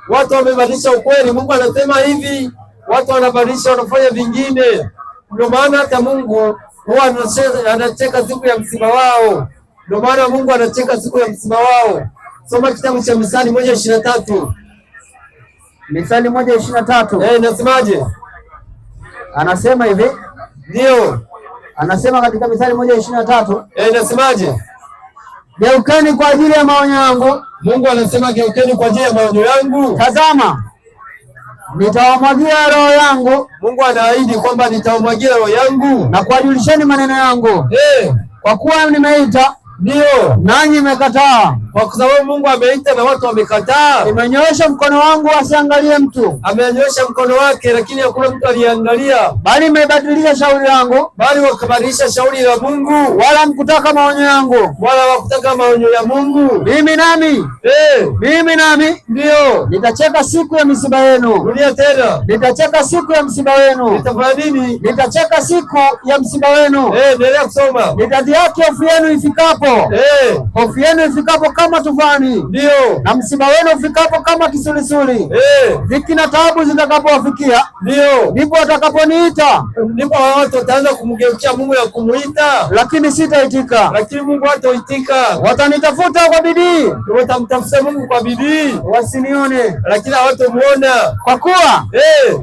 Watu wamebadilisha ukweli. Mungu anasema hivi, watu wanabadilisha, wanafanya vingine. Ndio maana hata Mungu huwa anacheka siku ya msiba wao. Ndio maana Mungu anacheka siku ya msiba wao. Soma kitabu cha Misali 1:23. Misali 1:23. Inasemaje? Anasema hivi. Ndio. Anasema katika Misali 1:23. Inasemaje? Geukeni kwa ajili ya maonyo yangu. Mungu anasema geukeni kwa ajili ya maonyo yangu. Tazama, nitawamwagia roho yangu. Mungu anaahidi kwamba nitawamwagia roho yangu na kuwajulisheni maneno yangu. Kwa kuwa nimeita, ndio, nanyi mmekataa. Kwa sababu Mungu ameita na watu wamekataa. Nimenyoosha mkono wangu asiangalie mtu. Amenyoosha mkono wake lakini hakuna mtu aliangalia. Bali mmebadilisha shauri langu. Bali wakabadilisha shauri la Mungu. Wala mkutaka maonyo yangu. Wala wakutaka maonyo ya Mungu. Mimi nami ndio nitacheka siku ya misiba yenu. Rudia tena. Nitacheka siku ya msiba wenu. Nitafanya nini? Nitacheka siku ya msiba wenu. Endelea kusoma. Nitadhihaki hofu yenu ifikapo. Hofu yenu ifikapo kama tufani. Ndio. Na msiba wenu ufikapo kama kisulisuli. Dhiki na taabu zitakapowafikia. Ndio. Ndipo watakaponiita. Ndipo watu wataanza kumgeukia Mungu na kumuita. Lakini sitaitika. Lakini Mungu hataitika. Watanitafuta kwa bidii. Watamtafuta Mungu kwa bidii. Wasinione. Lakini hawatamuona. Kwa kuwa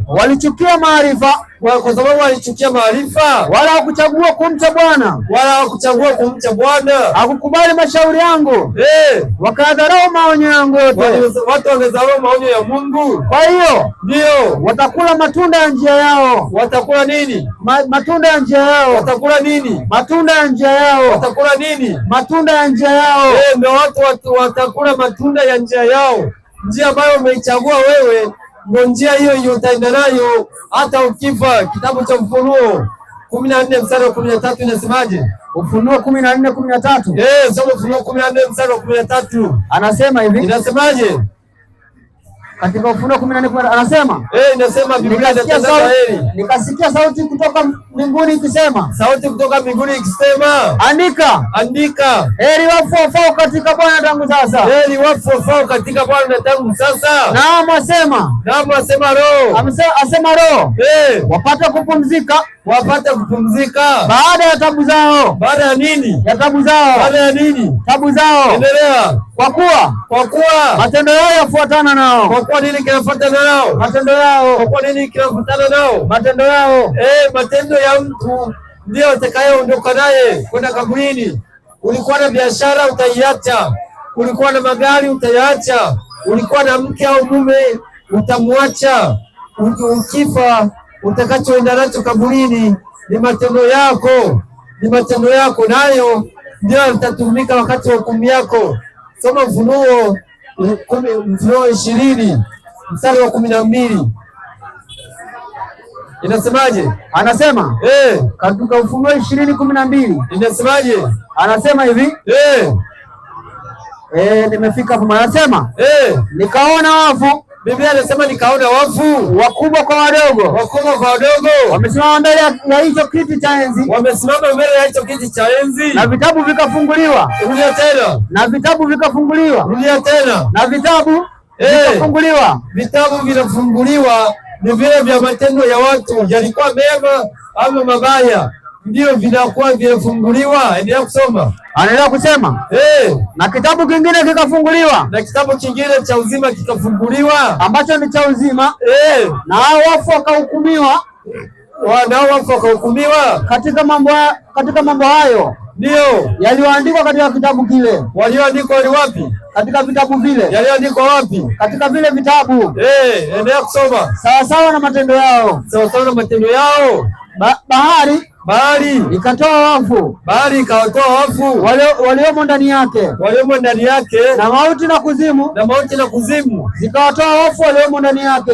walichukia maarifa. Kwa sababu walichukia maarifa. Wala hawakuchagua kumcha Bwana. Hakukubali mashauri yangu. Wakadharau maonyo yangu yote. Watu wangedharau maonyo ya Mungu. Kwa hiyo ndio watakula matunda ya njia yao. Watakula nini? Matunda ya njia yao. Watakula nini? Matunda ya njia yao. Watakula nini? Matunda ya njia yao. Ndio watu watakula matunda ya njia yao. njia ambayo umeichagua wewe ndio njia hiyo utaenda nayo hata ukifa. Kitabu cha Ufunuo 14 mstari wa 13 inasemaje? Ufunuo 14:13. Soma Ufunuo 14 mstari wa 13. Anasema hivi. Inasemaje? Katika Ufunuo 14 anasema, inasema Biblia nikasikia sauti kutoka mbinguni ikisema, andika, heri wafu wafao katika Bwana tangu sasa. Naam, asema Roho, wapata kupumzika baada ya tabu zao. Baada ya nini? Ya tabu zao. Baada ya nini? Tabu zao. Endelea. Kwa kuwa matendo yao yafuatana nao. Kwa kuwa nini kinafuatana nao? Matendo yao. Kwa kuwa nini kinafuatana nao? Matendo yao. Matendo ya mtu ndio utakayoondoka naye kwenda kaburini. Ulikuwa na biashara utaiacha, ulikuwa na magari utayaacha, ulikuwa na mke au mume utamwacha. Ukifa utakachoenda nacho kaburini ni matendo yako, nayo ndio yatatumika wakati wa hukumu yako. Soma Ufunuo 20 mstari wa 12. Inasemaje? Anasema katika Ufunuo 20:12 inasemaje? Anasema hivi, nimefika hapo. Anasema nikaona wafu. Biblia inasema nikaona wafu, wakubwa kwa wadogo, wamesimama mbele ya hicho kiti cha enzi, na vitabu vikafunguliwa. Rudia tena. Na vitabu vikafunguliwa. Rudia tena. Na vitabu vikafunguliwa. Vitabu vinafunguliwa ni vile vya matendo ya watu, yalikuwa mema ama mabaya, ndio vinakuwa vinafunguliwa. Endelea kusoma. Anaendelea kusema na kitabu kingine kikafunguliwa, na kitabu kingine cha uzima kikafunguliwa, ambacho ni cha uzima. Na hao wafu wakahukumiwa, katika mambo hayo ndio yaliyoandikwa katika kitabu kile. Walioandikwa wali wapi? Katika vitabu vile. Yaliyoandikwa wapi? Katika vile vitabu. Endelea kusoma. Sawasawa na matendo yao. Bahari ikatoa wafu. Bahari ikawatoa wafu waliomo ndani yake. Na mauti na kuzimu zikawatoa wafu waliomo ndani yake.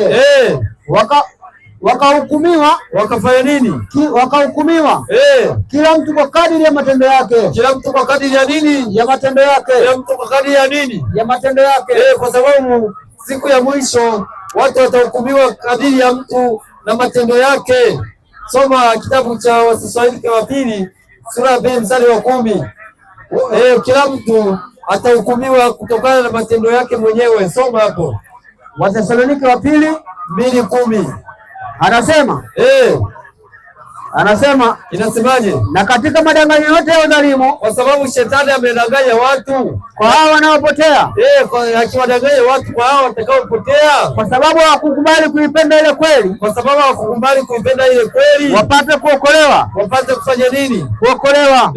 Wakahukumiwa. Wakafanya nini? Wakahukumiwa. Kila mtu kwa kadiri ya matendo yake. Kila mtu kwa kadiri ya nini? Ya matendo yake. Kila mtu kwa kadiri ya nini? Ya matendo yake. Kwa sababu siku ya mwisho watu watahukumiwa kadiri ya mtu na matendo yake. Soma kitabu cha Wathesalonike wa pili sura ya 2 mstari wa 10. Kila mtu atahukumiwa kutokana na matendo yake mwenyewe. Soma hapo. Wathesalonike wa pili 2:10. Anasema inasemaje? Na katika madanganyo yote ya udhalimu, kwa sababu shetani amedanganya watu kwa hao wanaopotea, akiwadanganya watu kwa hao watakaopotea, kwa sababu hawakukubali kuipenda ile kweli, wapate kuokolewa. Wapate kufanya nini? Kuokolewa.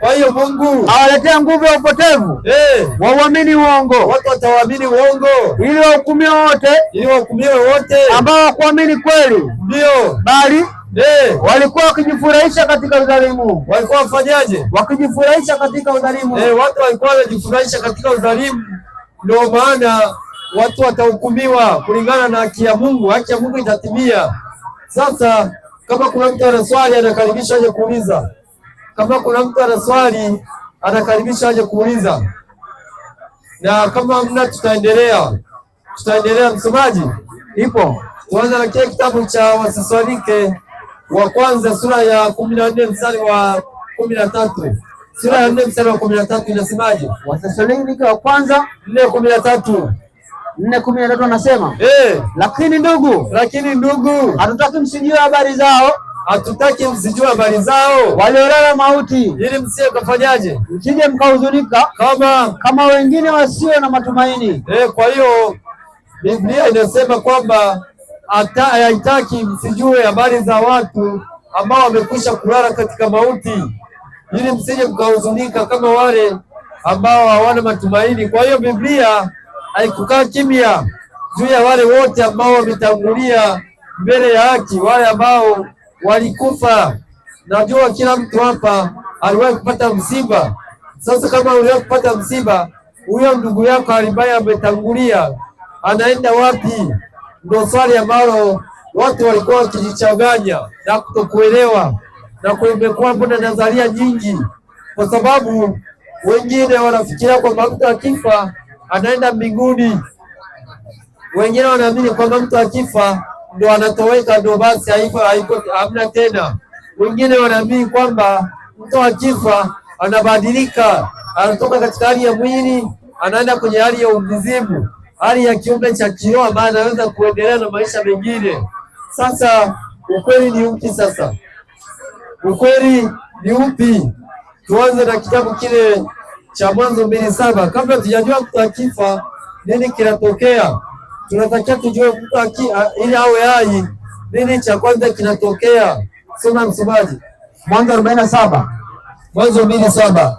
Kwa hiyo Mungu awaletea nguvu ya upotevu, wauamini uongo. Watu watawaamini uongo ili wahukumiwe wote ambao hawakuamini kweli, ndio bali walikuwa wakijifurahisha katika udhalimu. Walikuwa wafanyaje? Wakijifurahisha katika udhalimu. Watu walikuwa wanajifurahisha katika udhalimu, ndio maana watu watahukumiwa kulingana na haki ya Mungu. Haki ya Mungu itatimia. Sasa kama kuna mtu ana swali anakaribisha aje kuuliza. Na kama mna tutaendelea. Msomaji ipo. Tuanze na kile kitabu cha Wathesalonike wa kwanza sura ya 14 mstari wa 13. Sura ya 4 mstari wa 13 inasemaje? Wathesalonike wa kwanza 4:13 anasema, lakini ndugu, hatutaki msijue habari zao waliolala mauti, ili msije kafanyaje? Msije mkahuzunika kama wengine wasio na matumaini. Kwa hiyo Biblia inasema kwamba haitaki msijue habari za watu ambao wamekwisha kulala katika mauti, ili msije mkahuzunika kama wale ambao hawana matumaini. Kwa hiyo Biblia haikukaa kimya juu ya wale wote ambao wametangulia mbele ya haki, wale ambao walikufa. Najua kila mtu hapa aliwahi kupata msiba. Sasa kama uliwahi kupata msiba, huyo ndugu yako ambaye ametangulia anaenda wapi? Ndio swali ambalo watu walikuwa wakijichanganya na kutokuelewa, na kumekuwa na nadharia nyingi, kwa sababu wengine wanafikiria kwamba mtu akifa anaenda mbinguni, wengine wanaamini kwamba mtu akifa ndo anatoweka, ndo basi hamna tena. Wengine wanaamini kwamba mtu akifa anabadilika, anatoka katika hali ya mwili anaenda kwenye hali ya umizimu, hali ya kiumbe cha kiroho ambaye anaweza kuendelea na maisha mengine. Sasa ukweli ni upi? Sasa ukweli ni upi? Tuanze na kitabu kile cha Mwanzo 2:7. Kabla tujajua mtu akifa nini kinatokea, tunatakiwa tujue mtu ili awe hai nini cha kwanza kinatokea. Soma msomaji. Mwanzo 47. Mwanzo 2:7.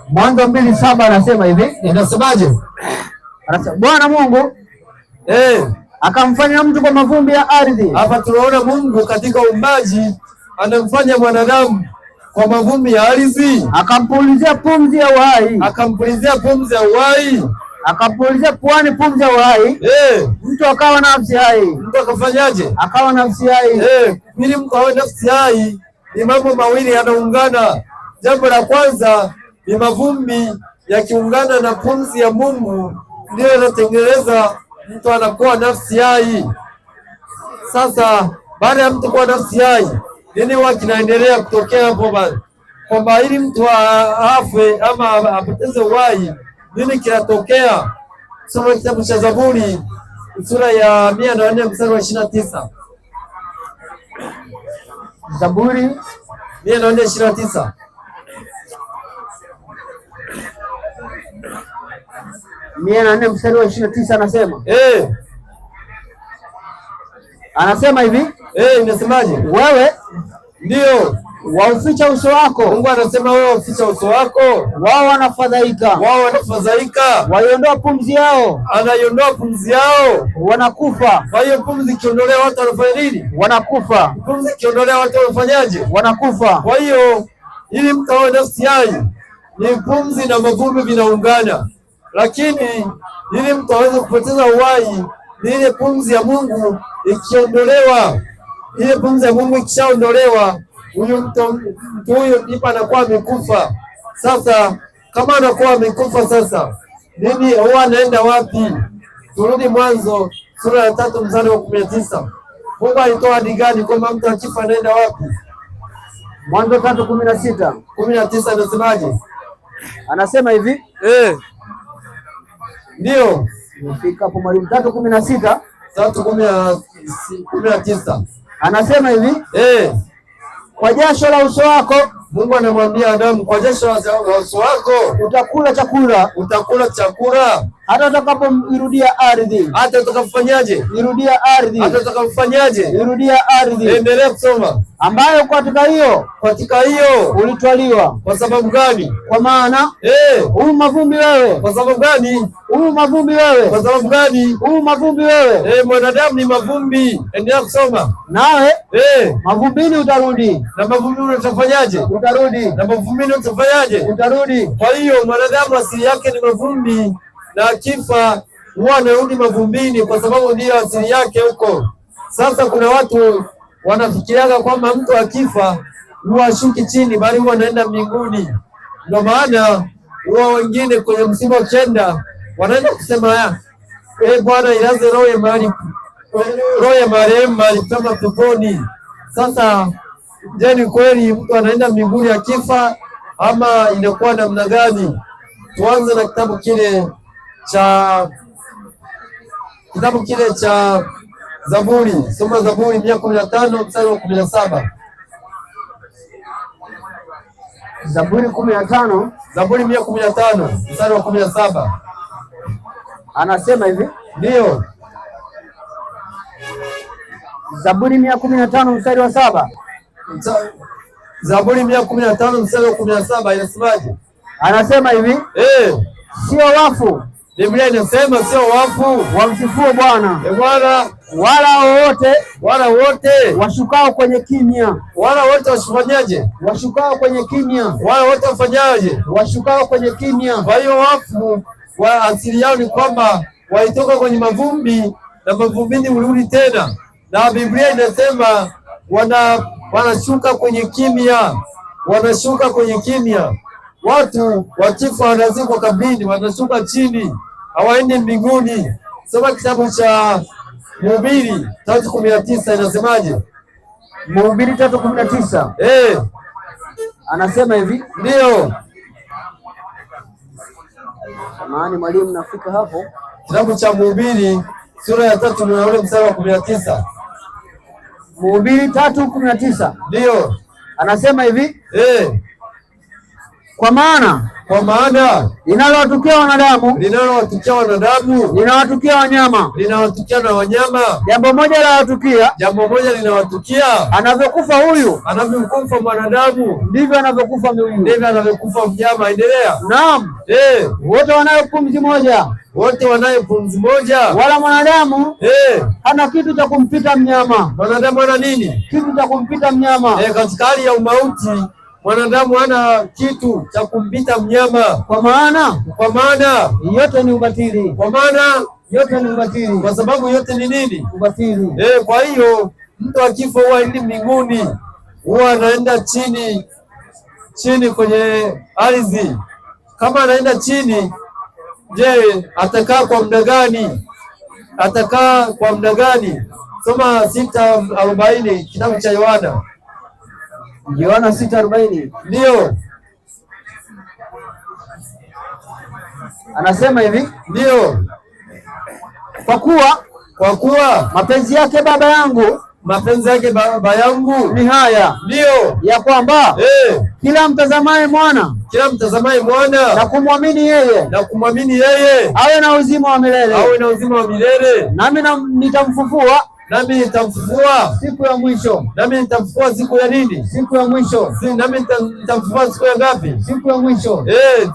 Mwanzo 2:7 anasema hivi. Inasemaje? Anasema Bwana Mungu akamfanya mtu kwa mavumbi ya ardhi. Hapa tunaona Mungu katika uumbaji anamfanya mwanadamu kwa mavumbi ya ardhi, akampulizia pumzi ya uhai. Akampulizia pumzi ya uhai. Akampulizia puani pumzi ya uhai. Mtu akawa nafsi hai. Mtu akafanyaje? Akawa nafsi hai. Ili mtu awe nafsi hai ni mambo mawili yanaungana. Jambo la kwanza ni mavumbi yakiungana na pumzi ya Mungu ndio yanatengeneza mtu anakuwa nafsi hai. Sasa baada ya mtu kuwa nafsi hai, nini huwa kinaendelea kutokea hapo? Kwamba ili mtu afe ama apoteze uhai, nini kinatokea? Soma kitabu cha Zaburi sura ya 104 mstari wa 29. Zaburi 104:29. Mstari wa 29 anasema anasema hivi. Inasemaje? Wewe ndio wauficha uso wako. Mungu anasema wewe wauficha uso wako. Wao wanafadhaika. Waiondoa pumzi yao. Anaiondoa pumzi yao, wanakufa. Kwa hiyo pumzi ikiondolewa watu wanafanya nini? Wanakufa. Pumzi ikiondolewa watu wanafanyaje? Wanakufa. Kwa hiyo ili mtu awe nafsi hai ni pumzi na mavumbi vinaungana, lakini ili mtu aweze kupoteza uhai ni ile pumzi ya Mungu ikiondolewa. Ile pumzi ya Mungu ikishaondolewa, mtu huyo ndipo anakuwa amekufa. Sasa kama anakuwa amekufa, sasa nini huwa anaenda wapi? Turudi Mwanzo sura ya 3 mstari wa 19. Mungu alitoa ahadi gani kwamba mtu akifa anaenda wapi? Mwanzo 3:16. 19 anasemaje? Anasema hivi. Ndio. Nifika hapo mwalimu. 3:16. 3:19. Anasema hivi. Kwa jasho la uso wako, Mungu anamwambia Adamu, kwa jasho la uso wako utakula chakula hata utakapoirudia ardhi. Hata utakapofanyaje? Irudia ardhi. Hata utakapofanyaje? Irudia ardhi. Endelea kusoma. Ambayo katika hiyo ulitwaliwa. Kwa sababu gani? Kwa maana mavumbi wewe. Kwa sababu gani? Mavumbi wewe. Kwa sababu gani? Mavumbi wewe. Mwanadamu ni mavumbi. Endelea kusoma. Nawe mavumbini utarudi. Na mavumbini utafanyaje? Utarudi. Na mavumbini utafanyaje? Utarudi. Kwa hiyo mwanadamu asili yake ni mavumbi, na akifa huwa anarudi mavumbini kwa sababu ndiyo asili yake huko. Sasa kuna watu wanafikiriaga kwamba mtu akifa huwa ashuki chini, bali huwa anaenda mbinguni. Ndio maana huwa wengine kwenye msiba ukienda wanaenda kusema Bwana ilaze roho ya marehemu mahali pema peponi. Sasa je, ni kweli mtu anaenda mbinguni akifa ama inakuwa namna gani? Tuanze na kitabu kile cha Zaburi. Soma Zaburi 115 mstari wa 17. Zaburi 15. Zaburi 115 mstari wa 17. Anasema hivi. Ndio. Zaburi 115 mstari wa 7. Zaburi 115 mstari wa 17 inasemaje? Anasema hivi. Sio wafu. Biblia inasema sio wafu wamsifuo Bwana. Bwana wala wote washukao kwenye kimya. Wala wote washufanyaje? Washukao kwenye kimya. Wala wote wafanyaje? Washukao kwenye kimya. Kwa hiyo wafu wa asili yao ni kwamba walitoka kwenye mavumbi na mavumbini urudi tena, na Biblia inasema wanashuka kwenye kimya, wanashuka kwenye kimya. Watu wakifa wanazikwa kabrini, wanashuka chini, hawaendi mbinguni. Soma kitabu cha Mhubiri 3:19 inasemaje? Mhubiri 3:19. Anasema hivi, ndio. Samahani mwalimu, nafika hapo. Kitabu cha Mhubiri sura ya 3 na ule mstari wa 19. Mhubiri 3:19. Ndio. Anasema hivi, kwa maana linalowatukia wanadamu, linawatukia wanyama, linawatukia na wanyama. Jambo moja linawatukia, anavyokufa huyu, anavyokufa mwanadamu, ndivyo anavyokufa huyu, ndivyo anavyokufa mnyama. Endelea. Naam. Wote wanayo pumzi moja, wala mwanadamu hana kitu cha kumpita mnyama. Mwanadamu hana nini? Kitu cha kumpita mnyama. Katika hali ya umauti mwanadamu hana kitu cha kumpita mnyama, kwa maana yote ni ubatili. Kwa sababu yote ni nini? Ubatili. Kwa hiyo mtu akifa huwa haendi mbinguni, huwa anaenda chini kwenye ardhi. Kama anaenda chini, je, atakaa kwa muda gani? Soma 6:40 kitabu cha Yohana 6:40. Ndio. Anasema hivi, ndio. Kwa kuwa mapenzi yake Baba yangu ni haya, ndio, ya kwamba kila mtazamaye mwana na kumwamini yeye awe na uzima wa milele, nami nitamfufua siku ya mwisho. Siku ya nini? Siku ya mwisho. Nami nitamfufua siku ya ngapi? Siku ya mwisho.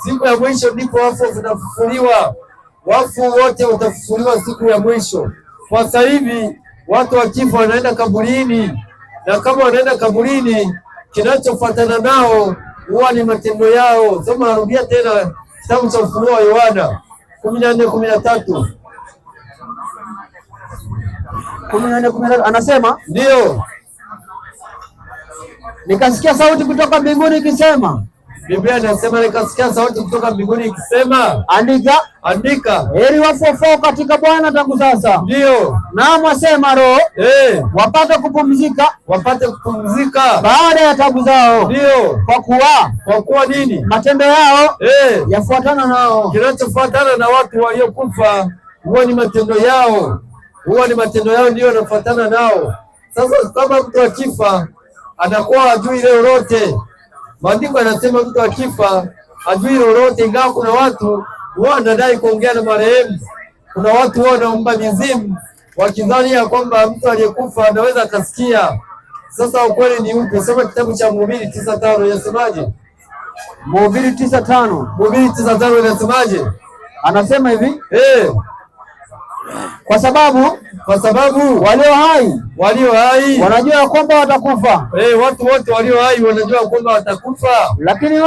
Siku ya mwisho ndipo wafu watafufuliwa. Wafu wote watafufuliwa siku ya mwisho. Kwa sasa hivi watu wakifa wanaenda kaburini, na kama wanaenda kaburini, kinachofuatana nao huwa ni matendo yao. Soma, narudia tena kitabu cha Ufunuo wa Yohana 14:13. 14:13 anasema, ndio, nikasikia sauti kutoka mbinguni ikisema. Biblia inasema nikasikia sauti kutoka mbinguni ikisema, andika, heri wafu wafao katika Bwana tangu sasa. Ndio. Naam, asema Roho, wapate kupumzika baada ya tabu zao. Ndio. Kwa kuwa nini? Matendo yao yafuatana nao. Kinachofuatana na watu waliokufa huwa ni matendo yao. Ndio yanafuatana nao. Sasa kama mtu akifa anakuwa hajui lolote. Maandiko yanasema mtu akifa hajui lolote, ingawa kuna watu wanadai kuongea na marehemu. Kuna watu wanaomba mizimu wakidhani ya kwamba mtu aliyekufa anaweza akasikia. Sasa ukweli ni upi? Soma kitabu cha Mhubiri 9:5 inasemaje? Mhubiri 9:5 inasemaje? Anasema hivi, kwa sababu walio hai wanajua kwamba watakufa. Watu wote walio hai wanajua kwamba watakufa, lakini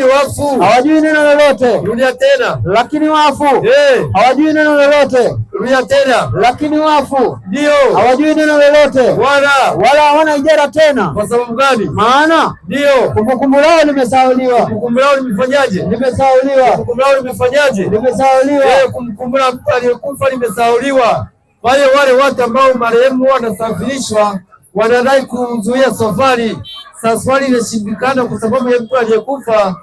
wafu hawajui neno lolote. Rudia tena. Lakini wafu hawajui neno lolote. Rudia tena. Lakini wafu ndio hawajui neno lolote, wala hawana ijara tena. Kwa sababu gani? Maana ndio kumbukumbu lao limesahauliwa. Kumbukumbu lao limefanyaje? Limesahauliwa. Kumbukumbu lao limefanyaje? Limesahauliwa. Kumbukumbu la mtu aliyekufa limesahauliwa. Kwa hiyo wale watu ambao marehemu wanasafirishwa wanadai kuzuia safari. Safari inashindikana kwa sababu ya mtu aliyekufa.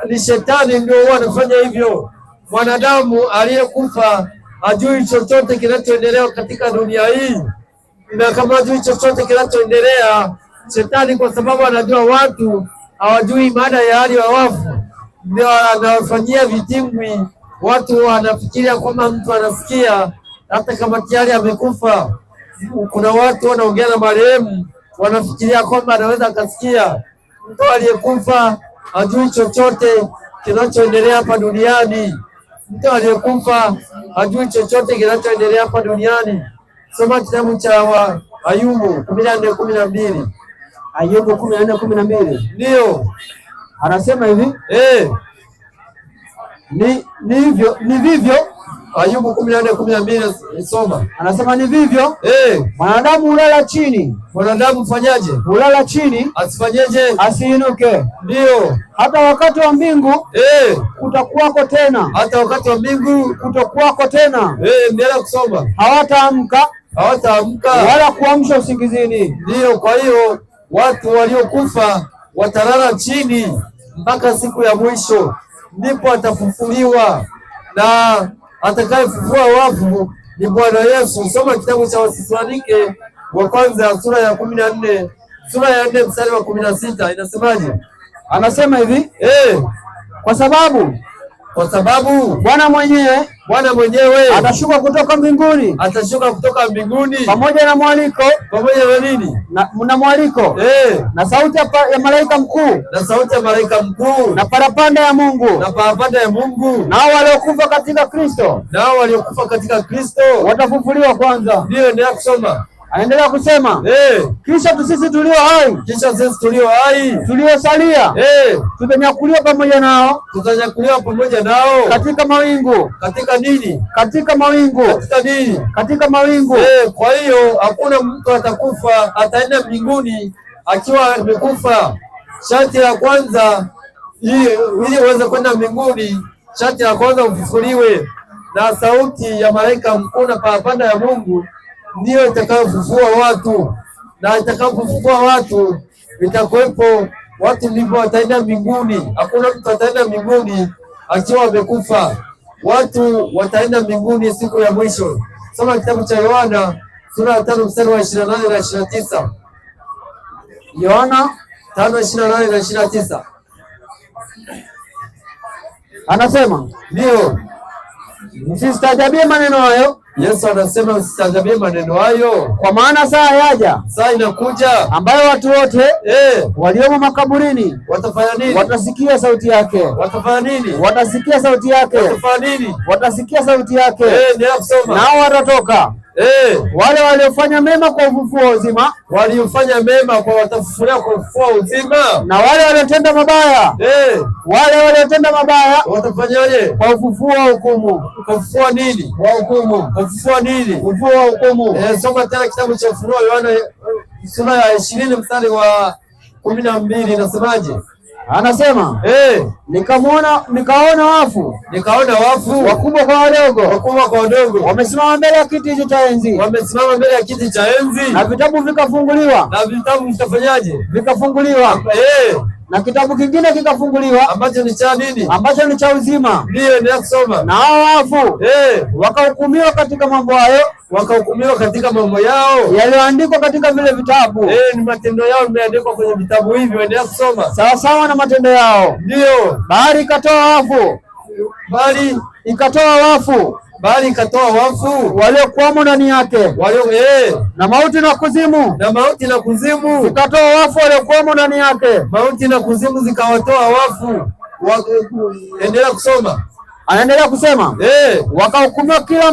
Ni shetani ndio wanafanya hivyo. Mwanadamu aliyekufa hajui chochote kinachoendelea katika dunia hii, na kama hajui chochote kinachoendelea, shetani kwa sababu anajua watu hawajui maana ya hali ya wafu, ndio anawafanyia vitimbwi. Watu wanafikiria kwamba mtu anasikia hata kama tayari amekufa. Kuna watu wanaongea na marehemu wanafikiria kwamba anaweza akasikia. Mtu aliyekufa hajui chochote kinachoendelea hapa duniani. Mtu aliyekufa hajui chochote kinachoendelea hapa duniani. Soma kitabu cha Ayubu 14:12. Ayubu 14:12. Ndio. Anasema hivi, ni vivyo. Ayubu 14:12 soma. Anasema ni vivyo. Mwanadamu hulala chini. Mwanadamu fanyaje? Hulala chini. Asifanyeje? Asiinuke. Ndio. Hata wakati wa mbingu kutakuwako tena. Hata wakati wa mbingu kutakuwako tena. Endelea kusoma. Hawataamka wala kuamsha usingizini. Ndio. Kwa hiyo watu waliokufa watalala chini mpaka siku ya mwisho, ndipo atafufuliwa, na atakayefufua wafu ni Bwana Yesu. Soma kitabu cha Wathesalonike wa kwanza sura ya 14, sura ya 4 mstari wa 16. Inasemaje? Anasema hivi, kwa sababu Bwana mwenyewe atashuka kutoka mbinguni. Pamoja na mwaliko. Pamoja na nini? Na mwaliko. Na sauti ya malaika mkuu. Na parapanda ya Mungu. Nao waliokufa katika Kristo. Watafufuliwa kwanza. Ndio, endelea kusoma. Anaendelea kusema, kisha sisi tulio hai tuliosalia tutanyakuliwa pamoja nao katika mawingu. Katika nini? Katika mawingu. Katika nini? Katika mawingu. Kwa hiyo hakuna mtu ataenda mbinguni akiwa amekufa. Sharti la kwanza ili uweze kwenda mbinguni, sharti la kwanza ufufuliwe na sauti ya malaika mkuu na parapanda ya Mungu, ndiyo itakayofufua watu, na itakapofufua watu itakuwepo watu, ndipo wataenda mbinguni. Hakuna mtu ataenda mbinguni akiwa amekufa. Watu wataenda mbinguni siku ya mwisho. Soma kitabu cha Yohana sura ya 5 mstari wa 28 na 29. Yohana 5:28 na 29. Anasema, ndio, msistaajabie maneno hayo. Yesu anasema msistaajabie maneno hayo, kwa maana saa yaja, saa inakuja, ambayo watu wote waliomo makaburini watafanya nini? Watasikia sauti yake. Watafanya nini? Watasikia sauti yake. Watafanya nini? Watasikia sauti yake. Ndio kusoma. Nao watatoka. Wale waliofanya mema kwa ufufuo wa uzima, waliofanya mema kwa watafufuliwa kwa ufufuo wa uzima, na wale waliotenda mabaya, wale waliotenda mabaya watafanyaje? Kwa ufufuo wa hukumu. Kwa ufufuo nini? Wa hukumu. Ufufuo nini? Ufufuo wa hukumu. Soma tena kitabu cha Ufunuo Yohana sura ya 20 mstari wa 12, inasemaje? Anasema, nikaona wafu wakubwa kwa wadogo, wamesimama mbele ya kiti cha enzi, na vitabu vikafunguliwa. Na vitabu vitafanyaje? Vikafunguliwa. Na kitabu kingine kikafunguliwa, ambacho ni cha nini? Ambacho ni cha uzima. Ndio, ndio kusoma. Na hao wafu wakahukumiwa katika mambo hayo, yaliyoandikwa katika vile vitabu. Ni matendo yao yameandikwa kwenye vitabu hivyo. Endelea kusoma. Sawa sawa na matendo yao. Ndio. Bahari ikatoa wafu waliokuwamo ndani yake, na mauti na kuzimu zikatoa wafu waliokuwamo ndani yake. Mauti na kuzimu zikawatoa wafu. Endelea kusoma. Anaendelea kusema, wakahukumiwa kila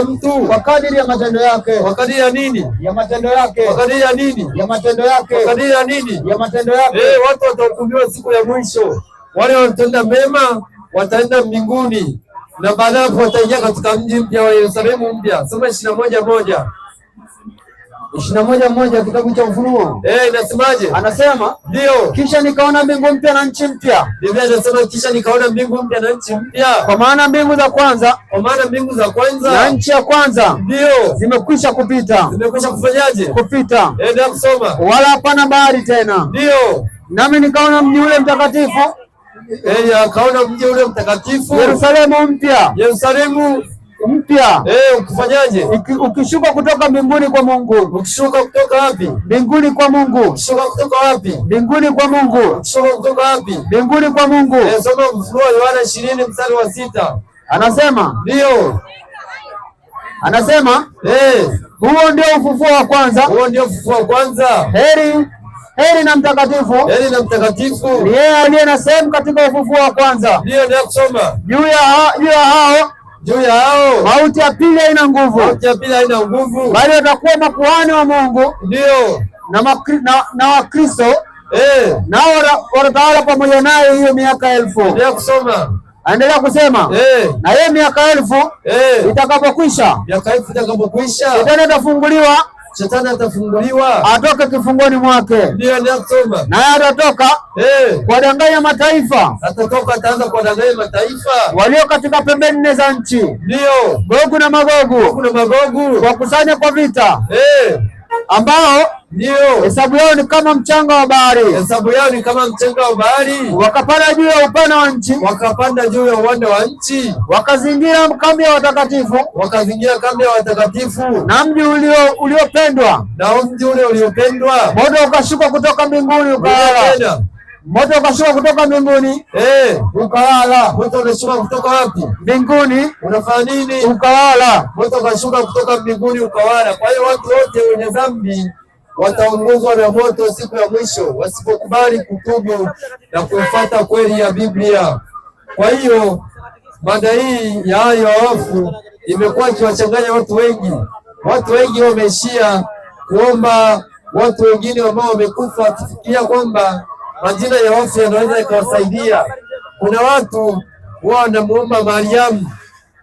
mtu kwa kadiri ya matendo yake. Kwa kadiri ya nini? Ya matendo yake. Kwa kadiri ya nini? Ya matendo yake. Kwa kadiri ya nini? Ya matendo yake. Watu watahukumiwa siku ya mwisho. Wale wanatenda mema wataenda mbinguni, na baadaye hapo wataingia katika mji mpya wa Yerusalemu mpya. Soma 21:1 kitabu cha Ufunuo. Inasemaje? Anasema, ndio, kisha nikaona mbingu mpya na nchi mpya. Biblia inasema kisha nikaona mbingu mpya na nchi mpya. Kwa maana mbingu za kwanza na nchi ya kwanza ndio zimekwisha kupita. Zimekwisha kufanyaje? Kupita. Ndio kusoma. Wala hapana bahari tena. Ndio. Nami nikaona mji ule mtakatifu. Akaona mji ule mtakatifu. Yerusalemu mpya. Ukifanyaje? Ukishuka kutoka mbinguni kwa Mungu. Ukishuka kutoka wapi? Mbinguni kwa Mungu. Ukishuka kutoka wapi? Mbinguni kwa Mungu. Ukishuka kutoka wapi? Mbinguni kwa Mungu. Soma Ufunuo Yohana 20 mstari wa 6. Anasema, ndio. Anasema, huo ndio ufufuo wa kwanza. Heri na mtakatifu ni yeye aliye na sehemu katika ufufuo wa kwanza. Ndio kusoma. Juu ya hao juu ya hao mauti ya pili haina nguvu, mauti ya pili haina nguvu, bali watakuwa makuhani wa Mungu, ndio na Wakristo, nao watatawala pamoja naye hiyo miaka 1000. Endelea kusoma. Endelea kusema. Na hiyo miaka 1000 itakapokwisha, miaka 1000 itakapokwisha, Shetani atafunguliwa atoke kifungoni mwake. Ndio ninasoma. Naye atatoka kuwadanganya mataifa. Atatoka ataanza kuwadanganya mataifa walio katika pembeni nne za nchi. Ndio. Gogu na Magogu. Wakusanya kwa vita. Ambao ndio hesabu yao ni kama mchanga wa bahari. Hesabu yao ni kama mchanga wa bahari. Wakapanda juu ya upana wa nchi. Wakapanda juu ya uwanda wa nchi. Wakazingira kambi ya watakatifu. Wakazingira kambi ya watakatifu. Na mji uliopendwa. Na mji ule uliopendwa. Moto ukashuka kutoka mbinguni ukalala. Moto ukashuka kutoka mbinguni. Ukalala. Moto unashuka kutoka wapi? Mbinguni. Unafanya nini? Ukalala. Moto ukashuka kutoka mbinguni ukawala. Kwa hiyo watu wote wenye dhambi wataongozwa na moto siku ya mwisho, wasipokubali kutubu na kuifuata kweli ya Biblia. Kwa hiyo mada hii ya hayo wafu imekuwa ikiwachanganya watu wengi. Watu wengi wameishia kuomba watu wengine ambao wamekufa wakifikiria kwamba majina ya wafu yanaweza ikawasaidia. Kuna watu wao wanamuomba Mariamu,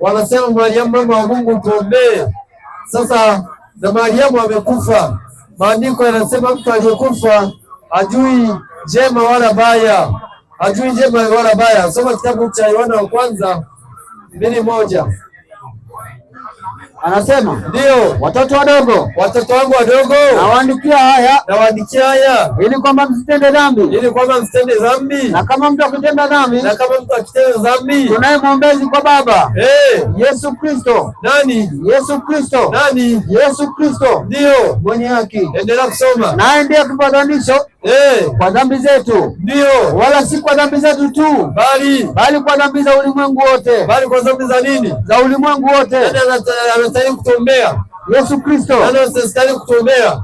wanasema Mariamu mama wa Mungu tuombee. Sasa na Mariamu amekufa. Maandiko yanasema mtu aliyekufa hajui jema wala baya, hajui jema wala baya. Soma kitabu cha Yohana wa kwanza 2:1. Anasema ndio, watoto wadogo, watoto wangu wadogo, nawaandikia haya ili kwamba msitende dhambi, na kama mtu akitenda dhambi, tunaye mwombezi kwa Baba, Yesu Kristo. Nani? Yesu Kristo. Nani? Yesu Kristo, ndio mwenye haki. Endelea kusoma. Naye ndiye kipatanisho kwa dhambi zetu, ndio, wala si kwa dhambi zetu tu, bali kwa dhambi za ulimwengu wote. Bali kwa dhambi za nini? Za ulimwengu wote. Nani anastahili kutuombea? Yesu Kristo. Nani anastahili kutuombea?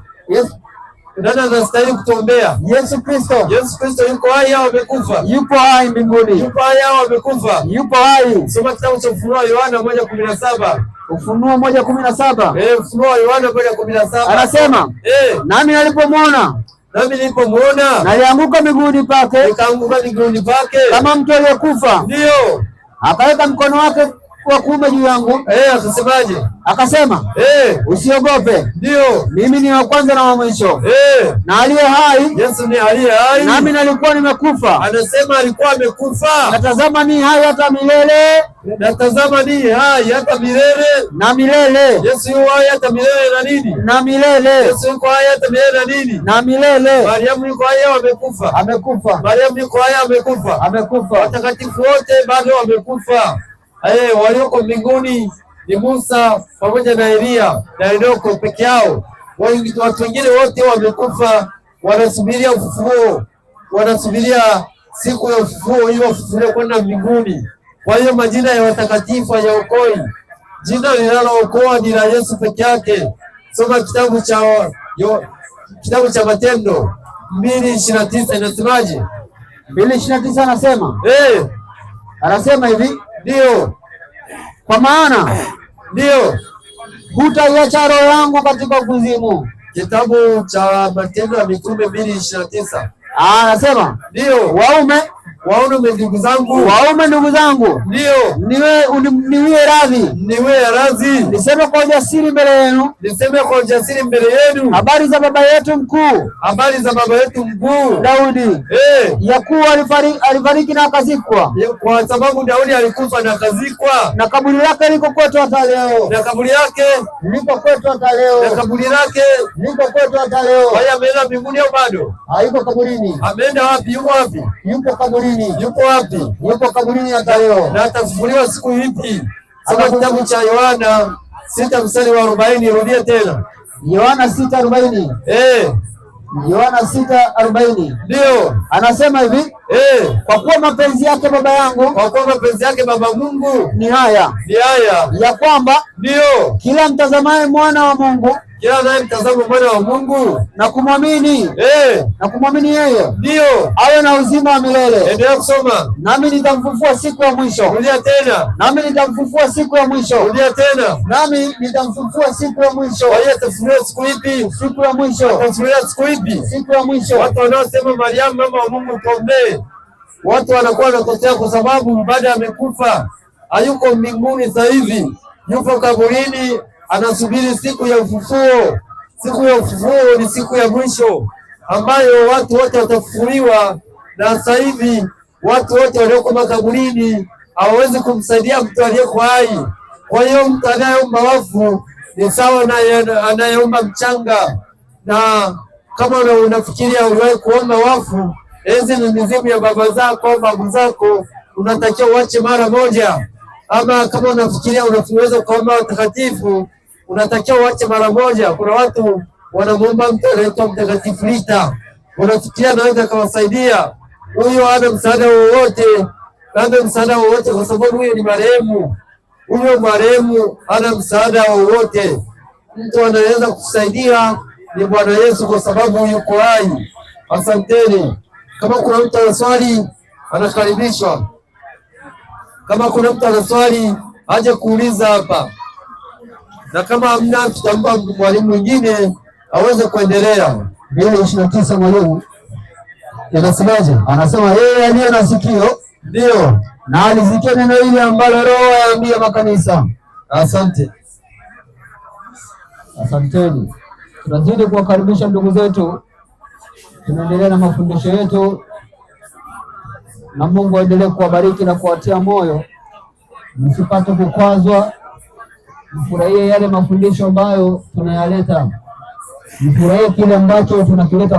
Nani anastahili kutuombea? Yesu Kristo. Yesu Kristo yuko hai au amekufa? Yupo hai mbinguni. Yupo hai au amekufa? Yupo hai. Soma kitabu cha Ufunuo Yohana 1:17. Ufunuo 1:17. Ufunuo Yohana 1:17. Anasema, nami nilipomuona nalianguka miguuni pake. Nikaanguka miguuni pake kama mtu aliyekufa. Ndio. Akaweka mkono wake wa kuume juu yangu. Akasemaje? Akasema, usiogope. Ndio. Mimi ni wa kwanza na wa mwisho. Na aliye hai. Yesu ni aliye hai. Nami nalikuwa nimekufa. Anasema alikuwa amekufa. Natazama ni hai hata milele. Natazama ni hai hata milele. Na milele. Yesu yuko hai hata milele na nini? Na milele. Yesu yuko hai hata milele na nini? Na milele. Mariamu yuko hai au amekufa? Amekufa. Mariamu yuko hai au amekufa? Amekufa. Watakatifu wote bado wamekufa. Walioko mbinguni ni Musa pamoja na Elia na Enoko peke yao. Watu wengine wote wamekufa, wanasubiria ufufuo, wanasubiria siku ya ufufuo hiyo wafufuliwe kwenda mbinguni. Kwa hiyo majina ya watakatifu hayaokoi. Jina linalookoa ni la Yesu peke yake. Soma kitabu cha Matendo 2:29 inasemaje? 2:29 anasema. Anasema hivi, ndio, kwa maana ndio hutaiacha roho yangu katika kuzimu. Kitabu cha Matendo ya Mitume 2:29. Anasema ndio, waume ndugu zangu, ndio, niwie radhi, niseme kwa ujasiri mbele yenu, habari za baba yetu mkuu Daudi, ya kuwa alifariki na akazikwa. Kwa sababu Daudi alikufa na akazikwa, na kaburi lake liko kwetu hata leo. Kwa hiyo ameenda mbinguni au bado? Hayuko kaburini. Ameenda wapi? Yuko wapi? Yuko kaburini. Yuko wapi? Yuko kaburini hata leo. Na atafufuliwa siku ipi? Soma kitabu cha Yohana 6:40. Rudia tena. Yohana 6:40. Yohana 6:40. Ndio. Anasema hivi, kwa kuwa mapenzi yake Baba Mungu ni haya, ya kwamba ndio kila mtazamaye mwana wa Mungu Kila anayemtazama mwana wa Mungu na kumwamini na kumwamini yeye ndio awe na uzima wa milele. Endelea kusoma. Nami nitamfufua siku ya mwisho. Rudia tena. Nami nitamfufua siku ya mwisho. Rudia tena. Nami nitamfufua siku ya mwisho. Kwa hiyo atafufuliwa siku ipi? Siku ya mwisho. Atafufuliwa siku ipi? Siku ya mwisho. Watu wanaosema Mariamu mama wa Mungu tuombee, watu wanakuwa wanakosea kwa sababu baada amekufa, hayuko mbinguni sasa hivi, yuko kaburini, anasubiri siku ya ufufuo. Siku ya ufufuo ni siku ya mwisho ambayo watu wote watafufuliwa, na sasa hivi watu wote walioko makaburini hawawezi kumsaidia mtu aliyeko hai. Kwa hiyo mtu anayeomba wafu ni sawa na anayeomba mchanga, na kama unafikiria uliwahi kuomba wafu, hizi ni mizimu ya baba zako au babu zako, unatakiwa uache mara moja. Ama kama unafikiria unaweza kuomba watakatifu, unatakiwa uache mara moja. Kuna watu wanamuomba mtu anaitwa Mtakatifu Rita, unafikiria anaweza kawasaidia. Huyo hana msaada wowote, hana msaada wowote kwa sababu huyo ni marehemu. Huyo marehemu hana msaada wowote. Mtu anaweza kusaidia ni Bwana Yesu kwa sababu yuko hai. Asanteni. Kama kuna mtu ana swali anakaribishwa. Kama kuna mtu ana swali aje kuuliza hapa, na kama hamna tutampa mwalimu mwingine aweze kuendelea. 29 mwalimu anasemaje? Anasema yeye aliye na sikio ndio na alisikie neno hili ambalo Roho yaambia makanisa. Asante. Asanteni. Tunazidi kuwakaribisha ndugu zetu, tunaendelea na mafundisho yetu, na Mungu aendelee kuwabariki na kuwatia moyo, msipate kukwazwa, mfurahie yale mafundisho ambayo tunayaleta, mfurahie kile ambacho tunakileta.